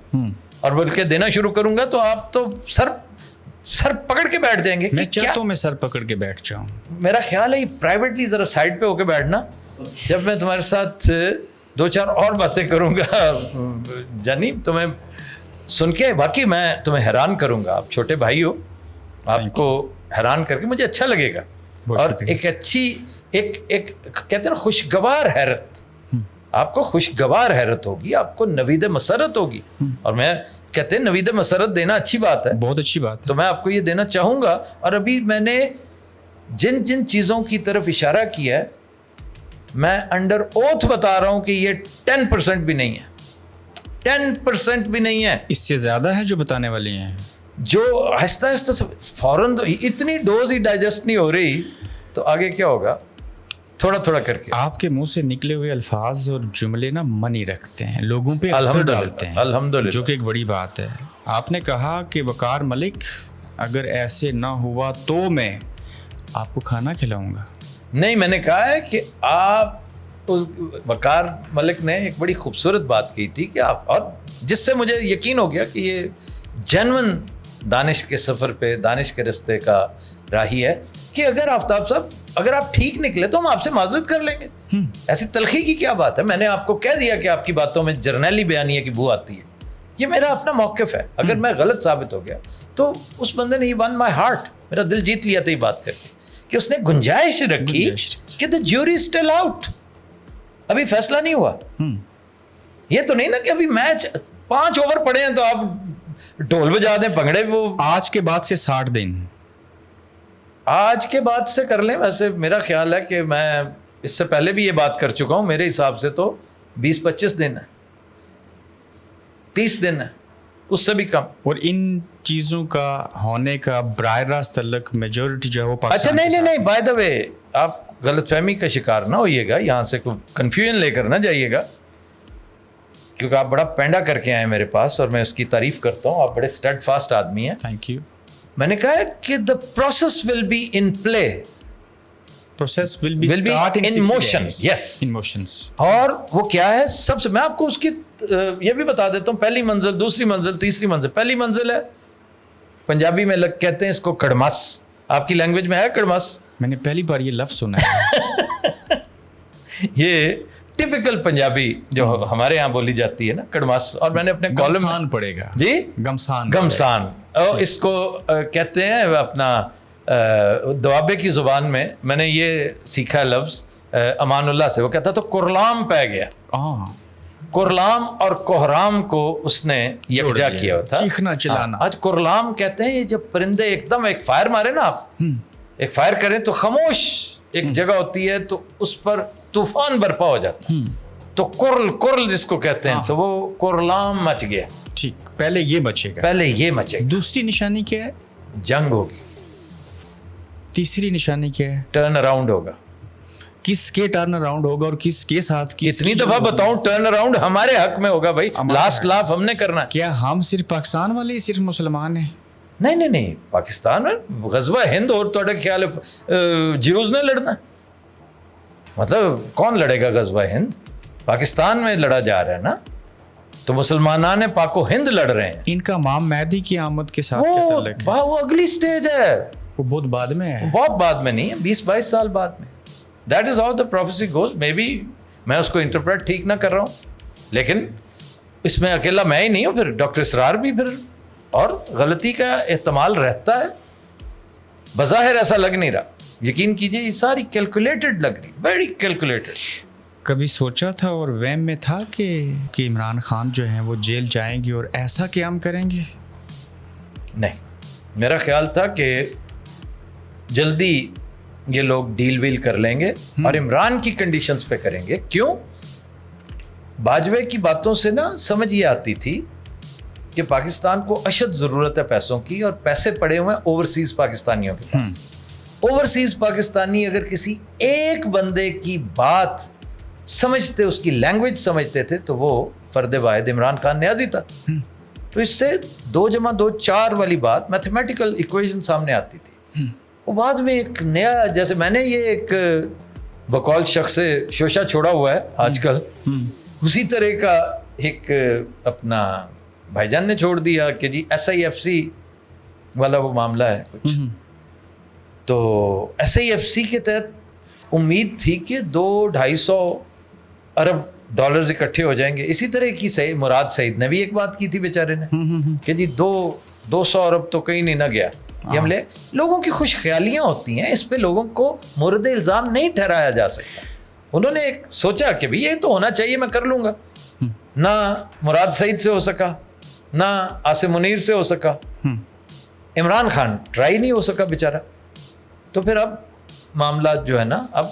اور بلکہ دینا شروع کروں گا تو آپ تو سر پکڑ کے بیٹھ جائیں گے. میں چاہتا ہوں میں سر پکڑ کے بیٹھ جاؤں. میرا خیال ہے پرائیویٹلی ذرا سائڈ پہ ہو کے بیٹھنا, جب میں تمہارے ساتھ 2-4 اور باتیں کروں گا جانی, تمہیں سن کے واقعی میں تمہیں حیران کروں گا. آپ چھوٹے بھائی ہو, آپ کو حیران کر کے مجھے اچھا لگے گا. اور ایک اچھی ایک کہتے ہیں نا خوشگوار حیرت, آپ کو خوشگوار حیرت ہوگی, آپ کو نوید مسرت ہوگی. اور میں کہتے ہیں نوید مسرت دینا اچھی بات ہے, بہت اچھی بات ہے, تو میں آپ کو یہ دینا چاہوں گا. اور ابھی میں نے جن چیزوں کی طرف اشارہ کیا ہے میں انڈر اوتھ بتا رہا ہوں کہ یہ 10% بھی نہیں ہے, 10% بھی نہیں ہے. اس سے زیادہ ہے جو بتانے والی ہیں, جو آہستہ آہستہ فوراً اتنی ڈوز ہی ڈائجسٹ نہیں ہو رہی تو آگے کیا ہوگا, تھوڑا تھوڑا کر کے. آپ کے منہ سے نکلے ہوئے الفاظ اور جملے نا منی رکھتے ہیں, لوگوں پہ اثر ڈالتے ہیں, الحمدللہ, جو کہ ایک بڑی بات ہے. آپ نے کہا کہ وقار ملک اگر ایسے نہ ہوا تو میں آپ کو کھانا کھلاؤں گا. نہیں, میں نے کہا ہے کہ آپ, وقار ملک نے ایک بڑی خوبصورت بات کی تھی کہ آپ, اور جس سے مجھے یقین ہو گیا کہ یہ جینون دانش کے سفر پہ, دانش کے رستے کا راہی ہے, کہ اگر آفتاب صاحب اگر آپ ٹھیک نکلے تو ہم آپ سے معذرت کر لیں گے. ایسی تلخی کی کیا بات ہے؟ میں نے آپ کو کہہ دیا کہ آپ کی باتوں میں جرنیلی بیانیے کی بو آتی ہے. یہ میرا اپنا موقف ہے. اگر میں غلط ثابت ہو گیا تو اس بندے نے ون مائی ہارٹ, میرا دل جیت لیا تھا یہ بات کر کے, کہ اس نے گنجائش رکھی کہ دا جوری اسٹل آؤٹ, ابھی فیصلہ نہیں ہوا. یہ تو نہیں نا کہ ابھی میچ 5 اوور پڑے ہیں تو آپ ڈھول بجا دیں, پگڑے. وہ آج کے بعد سے 60 دن, آج کے بعد سے کر لیں. ویسے میرا خیال ہے کہ میں اس سے پہلے بھی یہ بات کر چکا ہوں, میرے حساب سے تو 20-25 دن ہے, 30 دن ہے, اس سے بھی کم. اور ان چیزوں کا ہونے کا براہ راست تعلق میجورٹی جو ہے وہ اچھا نہیں, بائی دا وے آپ غلط فہمی کا شکار نہ ہوئیے گا, یہاں سے کوئی کنفیوژن لے کر نہ جائیے گا, کیونکہ آپ بڑا پینڈا کر کے آئے میرے پاس اور میں اس کی تعریف کرتا ہوں. آپ بڑے اسٹیڈ فاسٹ آدمی ہیں. Thank you. میں نے کہا ہے کہ the process will be in play, process will be in motion. Yes, in motions. اور وہ کیا ہے, سب سے میں آپ کو اس کی یہ بھی بتا دیتا ہوں. پہلی منزل, دوسری منزل, تیسری منزل. پہلی منزل ہے, پنجابی میں کہتے ہیں اس کو کڑمس. آپ کی لینگویج میں ہے کڑمس؟ میں نے پہلی بار یہ لفظ سنا ہے. یہ ٹپیکل پنجابی جو ہمارے یہاں بولی جاتی ہے نا, کڑمس. اور میں نے اپنے کالم گمسان پڑے گا جی, گمسان. اس کو کہتے ہیں اپنا دوابے کی زبان میں نے یہ سیکھا لفظ امان اللہ سے. وہ کہتا تو کرلام پہ گیا. کرلام اور کوہرام کو اس نے یکجا کیا تھا, چیخنا چلانا. آج کرلام کہتے ہیں جب پرندے ایک دم ایک فائر مارے نا, آپ ایک فائر کریں تو خاموش ایک جگہ ہوتی ہے تو اس پر طوفان برپا ہو جاتا ہے, تو کرل جس کو کہتے ہیں, تو وہ کرلام مچ گیا. ٹھیک, پہلے یہ بچے گا, پہلے یہ مچے گا. دوسری نشانی کیا ہے؟ جنگ ہوگی. تیسری نشانی کیا ہے؟ ٹرن اراؤنڈ ہوگا. کس کے ٹرن اراؤنڈ ہوگا اور کس کے ساتھ؟ کتنی دفعہ بتاؤں, ٹرن اراؤنڈ ہمارے حق میں ہوگا بھائی, لاسٹ لاف ہم نے کرنا ہے. کیا ہم صرف پاکستان والے ہی صرف مسلمان ہیں؟ نہیں, پاکستان میں غزوہ ہند اور تو خیال ہے جیوز نے لڑنا, مطلب کون لڑے گا غزوہ ہند؟ پاکستان میں لڑا جا رہا ہے نا, تو مسلمانان پاک و ہند لڑ رہے ہیں. ان کا امام مہدی کی آمد کے ساتھ کیا تعلق ہے؟ وہ اگلی سٹیج ہے, وہ بہت بعد میں ہے. بہت بعد میں نہیں ہے, 20-22 سال بعد میں. That is how the prophecy goes. Maybe میں اس کو انٹرپریٹ ٹھیک نہ کر رہا ہوں, لیکن اس میں اکیلا میں ہی نہیں ہوں, پھر ڈاکٹر اسرار بھی پھر, اور غلطی کا احتمال رہتا ہے. بظاہر ایسا لگ نہیں رہا, یقین کیجیے یہ ساری کیلکولیٹڈ لگ رہی, ویری کیلکولیٹڈ. کبھی سوچا تھا اور وہم میں تھا کہ عمران خان جو ہیں وہ جیل جائیں گے اور ایسا قیام کریں گے؟ نہیں, میرا خیال تھا کہ جلدی یہ لوگ ڈیل ویل کر لیں گے اور عمران کی کنڈیشنز پہ کریں گے. کیوں؟ باجوے کی باتوں سے نا سمجھ یہ آتی تھی کہ پاکستان کو اشد ضرورت ہے پیسوں کی, اور پیسے پڑے ہوئے ہیں اوورسیز پاکستانیوں کے پاس. اوورسیز پاکستانی اگر کسی ایک بندے کی بات سمجھتے, اس کی لینگویج سمجھتے تھے, تو وہ فرد واحد عمران خان نیازی تھا. تو اس سے 2+2=4 والی بات میتھمیٹیکل ایکویشن سامنے آتی تھی. وہ بعد میں ایک نیا, جیسے میں نے یہ ایک بقول شخص سے شوشہ چھوڑا ہوا ہے آج کل, اسی طرح کا ایک اپنا بھائی جان نے چھوڑ دیا کہ جی SIFC والا وہ معاملہ ہے کچھ. تو SIFC کے تحت امید تھی کہ 200-250 ارب ڈالرز اکٹھے ہو جائیں گے. اسی طرح کی مراد سعید نے بھی ایک بات کی تھی بیچارے نے کہ جی 200 ارب تو کہیں نہیں نہ گیا. یہ ہم لوگوں کی خوش خیالیاں ہوتی ہیں, اس پہ لوگوں کو مورد الزام نہیں ٹھہرایا جا سکتا. انہوں نے ایک سوچا کہ بھی یہ تو ہونا چاہیے, میں کر لوں گا. نہ مراد سعید سے ہو سکا, نہ عاصم منیر سے ہو سکا, عمران خان ٹرائی نہیں ہو سکا بیچارہ. تو پھر اب معاملات جو ہے نا, اب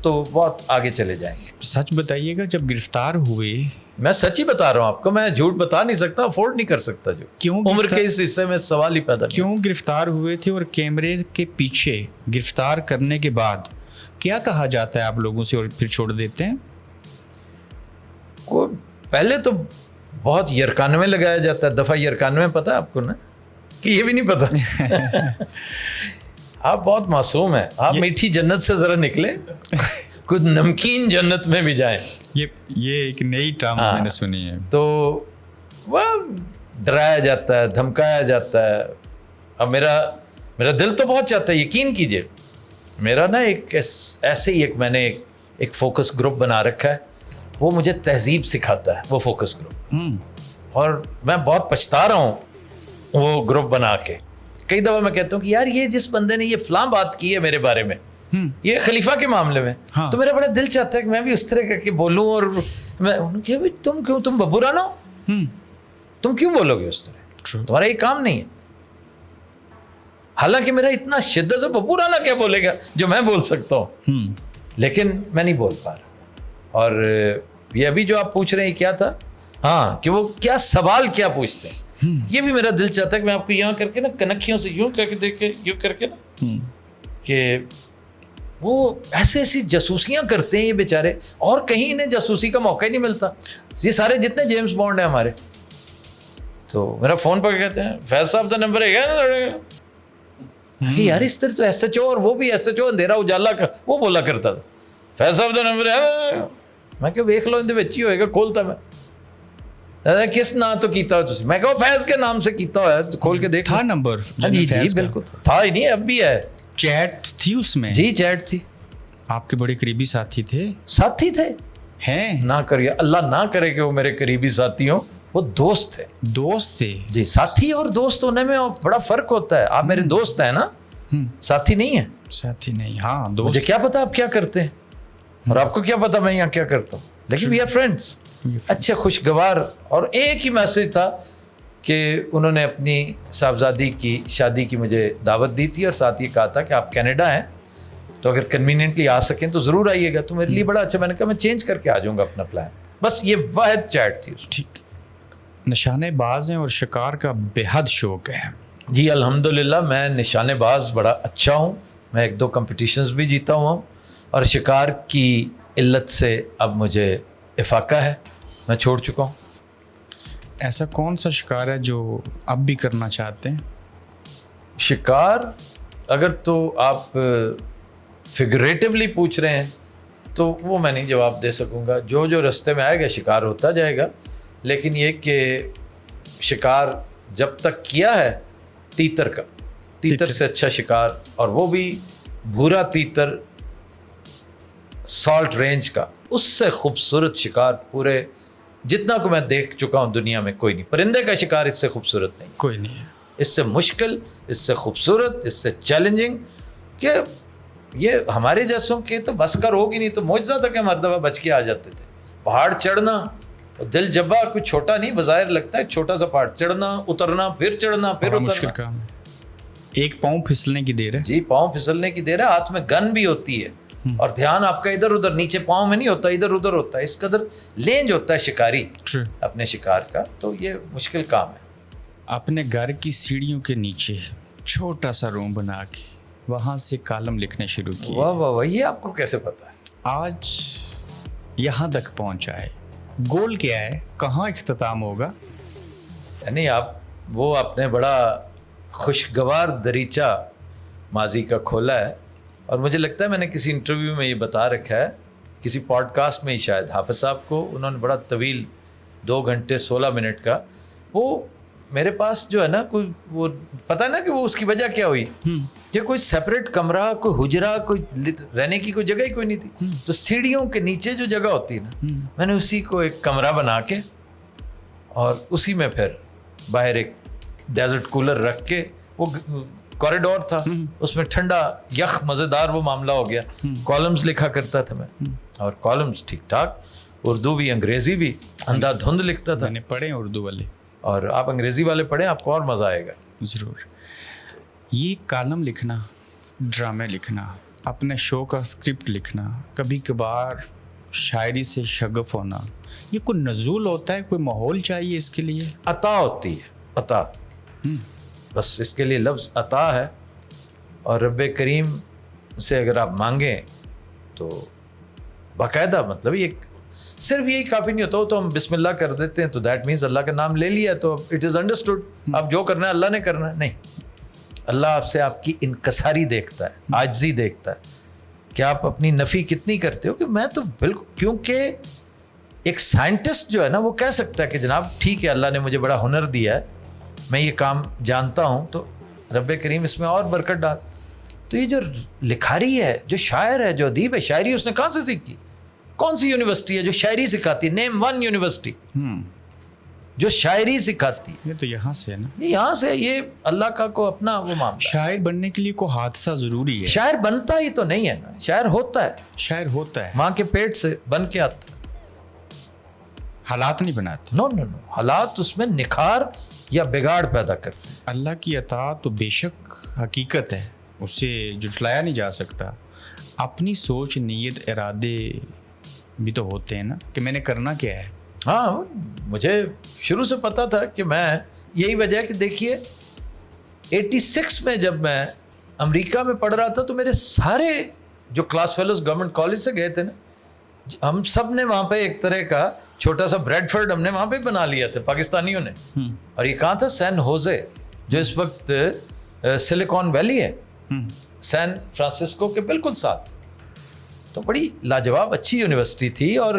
تو بہت آگے چلے جائیں گے. سچ بتائیے گا جب گرفتار ہوئے, میں سچ ہی بتا رہا ہوں آپ کو, میں جھوٹ بتا نہیں سکتا, افورڈ نہیں کر سکتا جو. کیوں عمر کے اس حصے میں سوال ہی پیدا نہیں. کیوں گرفتار ہوئے تھے, اور کیمرے کے پیچھے گرفتار کرنے کے بعد کیا کہا جاتا ہے آپ لوگوں سے اور پھر چھوڑ دیتے ہیں؟ پہلے تو بہت یرکانوے لگایا جاتا ہے, دفعہ یرکانوے پتہ ہے آپ کو نا, کہ یہ بھی نہیں پتا. آپ بہت معصوم ہیں, آپ میٹھی جنت سے ذرا نکلے, کچھ نمکین جنت میں بھی جائیں. یہ ایک نئی ٹرمز میں نے سنی ہے. تو وہ ڈرایا جاتا ہے, دھمکایا جاتا ہے. اب میرا دل تو بہت چاہتا ہے, یقین کیجئے, میرا نا ایک ایسے ہی میں نے ایک فوکس گروپ بنا رکھا ہے, وہ مجھے تہذیب سکھاتا ہے وہ فوکس گروپ, اور میں بہت پچھتا رہا ہوں وہ گروپ بنا کے. کئی دفعہ میں کہتا ہوں کہ یار یہ جس بندے نے یہ فلاں بات کی ہے میرے بارے میں, یہ خلیفہ کے معاملے میں, تو میرا بڑا دل چاہتا ہے کہ میں بھی اس طرح کر کے بولوں. اور میں تم ببو رانا ہو, تم کیوں بولو گے اس طرح, تمہارا یہ کام نہیں ہے. حالانکہ میرا اتنا شدت سے ببو رانا کیا بولے گا جو میں بول سکتا ہوں, لیکن میں نہیں بول پا رہا. اور یہ ابھی جو آپ پوچھ رہے ہیں کیا تھا, ہاں, کہ وہ کیا سوال کیا پوچھتے ہیں, یہ بھی میرا دل چاہتا ہے کہ میں آپ کو یہاں کر کے نا کنکھیوں سے یوں کر کے دیکھ کے یوں کر کے نا, کہ وہ ایسی جاسوسیاں کرتے ہیں یہ بیچارے, اور کہیں انہیں جاسوسی کا موقع ہی نہیں ملتا. یہ سارے جتنے جیمز بانڈ ہیں ہمارے, تو میرا فون پر کہتے ہیں فیض صاحب کا نمبر ہے نا, یار اس طرح تو ایس ایچ او, اور وہ بھی ایس ایچ او اندھیرا اجالا کا وہ بولا کرتا تھا, فیض صاحب کا نمبر ہے. میں کہ ویکھ لو اندر وچ ہی ہوئے گا, کھولتا میں کس نام تو کیتا ہو تسی, میں کہا فیض کے نام سے کیتا ہوا ہے, کھول کے دیکھ تھا نمبر. جی بالکل تھا ہی نہیں, اب بھی ہے. چیٹ تھی اس میں؟ جی چیٹ تھی. آپ کے بڑے قریبی ساتھی تھے؟ ساتھی تھے, ہیں, نہ کریے اللہ نہ کرے کہ وہ میرے قریبی ساتھی ہوں, وہ دوست تھے. دوست تھے جی. ساتھی اور دوست ہونے میں بڑا فرق ہوتا ہے. آپ میرے دوست ہیں نا, ساتھی نہیں ہیں. ساتھی نہیں, ہاں دوست. مجھے کیا پتا آپ کیا کرتے ہیں, اور آپ کو کیا پتا میں یہاں کیا کرتا ہوں, لیکن وی آر فرینڈس. اچھے خوشگوار. اور ایک ہی میسج تھا کہ انہوں نے اپنی صاحبزادی کی شادی کی مجھے دعوت دی تھی, اور ساتھ یہ کہا تھا کہ آپ کینیڈا ہیں تو اگر کنوینئنٹلی آ سکیں تو ضرور آئیے گا. تو میرے لیے بڑا اچھا, میں نے کہا میں چینج کر کے آ جاؤں گا اپنا پلان. بس یہ واحد چیٹ تھی. ٹھیک. نشانے باز ہیں اور شکار کا بے حد شوق ہے. جی الحمدللہ میں نشانے باز بڑا اچھا ہوں. میں 1-2 کمپٹیشنز بھی جیتا ہوا ہوں, اور شکار کی علت سے اب مجھے افاقہ ہے, میں چھوڑ چکا ہوں. ایسا کون سا شکار ہے جو اب بھی کرنا چاہتے ہیں؟ شکار اگر تو آپ فگریٹیولی پوچھ رہے ہیں تو وہ میں نہیں جواب دے سکوں گا. جو رستے میں آئے گا شکار ہوتا جائے گا, لیکن یہ کہ شکار جب تک کیا ہے تیتر کا, تیتر سے اچھا شکار, اور وہ بھی بھورا تیتر سالٹ رینج کا, اس سے خوبصورت شکار پورے جتنا کو میں دیکھ چکا ہوں دنیا میں کوئی نہیں. پرندے کا شکار اس سے خوبصورت نہیں, کوئی نہیں ہے. اس سے مشکل, اس سے خوبصورت, اس سے چیلنجنگ, کہ یہ ہمارے جیسوں کے تو بس کر ہوگی نہیں. تو معجزہ تھا کہ ہم ہر دفعہ بچ کے آ جاتے تھے. پہاڑ چڑھنا, دل جبا کوئی چھوٹا نہیں بظاہر لگتا ہے, چھوٹا سا پہاڑ چڑھنا, اترنا, پھر چڑھنا, پھر اترنا, مشکل کام ہے. ایک پاؤں پھسلنے کی دیر ہے. جی پاؤں پھسلنے کی دیر ہے. ہاتھ میں گن بھی ہوتی ہے, اور دھیان آپ کا ادھر ادھر, نیچے پاؤں میں نہیں ہوتا, ادھر ادھر ہوتا ہے. اس قدر لینج ہوتا ہے شکاری اپنے شکار کا, تو یہ مشکل کام ہے. اپنے گھر کی سیڑھیوں کے نیچے چھوٹا سا روم بنا کے وہاں سے کالم لکھنے شروع کیے. واہ واہ واہ, یہ آپ کو کیسے پتا ہے؟ آج یہاں تک پہنچا ہے. گول کیا ہے, کہاں اختتام ہوگا؟ یعنی آپ نے بڑا خوشگوار دریچہ ماضی کا کھولا ہے. اور مجھے لگتا ہے میں نے کسی انٹرویو میں یہ بتا رکھا ہے, کسی پوڈ کاسٹ میں ہی شاید, حافظ صاحب کو انہوں نے بڑا طویل 2 گھنٹے 16 منٹ کا, وہ میرے پاس جو ہے نا کوئی, وہ پتہ نا کہ وہ اس کی وجہ کیا ہوئی, کہ کوئی سیپریٹ کمرہ, کوئی حجرہ, کوئی رہنے کی کوئی جگہ ہی کوئی نہیں تھی. تو سیڑھیوں کے نیچے جو جگہ ہوتی ہے نا, میں نے اسی کو ایک کمرہ بنا کے, اور اسی میں پھر باہر ایک ڈیزرٹ کولر رکھ کے, وہ کوریڈور تھا, اس میں ٹھنڈا یخ مزیدار وہ معاملہ ہو گیا. کالمز لکھا کرتا تھا میں, اور کالمز ٹھیک ٹھاک, اردو بھی انگریزی بھی اندھا دھند لکھتا تھا. میں نے پڑھے اردو والے, اور آپ انگریزی والے پڑھیں, آپ کو اور مزہ آئے گا. ضرور. یہ کالم لکھنا, ڈرامے لکھنا اپنے شو کا اسکرپٹ لکھنا, کبھی کبھار شاعری سے شگف ہونا, یہ کوئی نزول ہوتا ہے, کوئی ماحول چاہیے اس کے لیے؟ عطا ہوتی ہے, عطا, بس اس کے لیے لفظ عطا ہے. اور رب کریم سے اگر آپ مانگیں تو باقاعدہ مطلب یہ صرف یہی کافی نہیں ہوتا. ہو تو ہم بسم اللہ کر دیتے ہیں تو دیٹ مینس اللہ کا نام لے لیا تو اٹ از انڈرسٹوڈ, اب جو کرنا ہے اللہ نے کرنا ہے. نہیں, اللہ آپ سے آپ کی انکساری دیکھتا ہے, عاجزی دیکھتا ہے کہ آپ اپنی نفی کتنی کرتے ہو. کہ میں تو بالکل, کیونکہ ایک سائنٹسٹ جو ہے نا وہ کہہ سکتا ہے کہ جناب ٹھیک ہے اللہ نے مجھے بڑا ہنر دیا ہے, میں یہ کام جانتا ہوں, تو رب کریم اس میں اور برکت ڈال. تو یہ جو لکھاری ہے, جو شاعر ہے, جو ادیب ہے, شاعری اس نے کہاں سے سیکھی؟ کون سی یونیورسٹی ہے جو شاعری سکھاتی ہے؟ نیم ون یونیورسٹی جو شاعری سکھاتی ہے. یہ تو یہاں سے ہے نا, یہاں سے. یہ اللہ کا کو اپنا وہ معاملہ. شاعر بننے کے لیے کوئی حادثہ ضروری ہے؟ شاعر بنتا ہی تو نہیں ہے نا, شاعر ہوتا ہے, شاعر ہوتا ہے, ماں کے پیٹ سے بن کے آتا ہے. حالات نہیں بناتے. نو نو نو, حالات اس میں نکھار یا بگاڑ پیدا کرتے ہیں. اللہ کی عطا تو بے شک حقیقت ہے, اسے جھٹلایا نہیں جا سکتا. اپنی سوچ, نیت, ارادے بھی تو ہوتے ہیں نا کہ میں نے کرنا کیا ہے. ہاں, مجھے شروع سے پتا تھا کہ میں, یہی وجہ ہے کہ دیکھیے 86 میں جب میں امریکہ میں پڑھ رہا تھا تو میرے سارے جو کلاس فیلوز گورنمنٹ کالج سے گئے تھے نا, ہم سب نے وہاں پہ ایک طرح کا چھوٹا سا بریڈ فورڈ ہم نے وہاں پہ بنا لیا تھا پاکستانیوں نے. اور یہ کہاں تھا؟ سین ہوزے, جو اس وقت سلیکون ویلی ہے, سین فرانسسکو کے بالکل ساتھ. تو بڑی لاجواب اچھی یونیورسٹی تھی, اور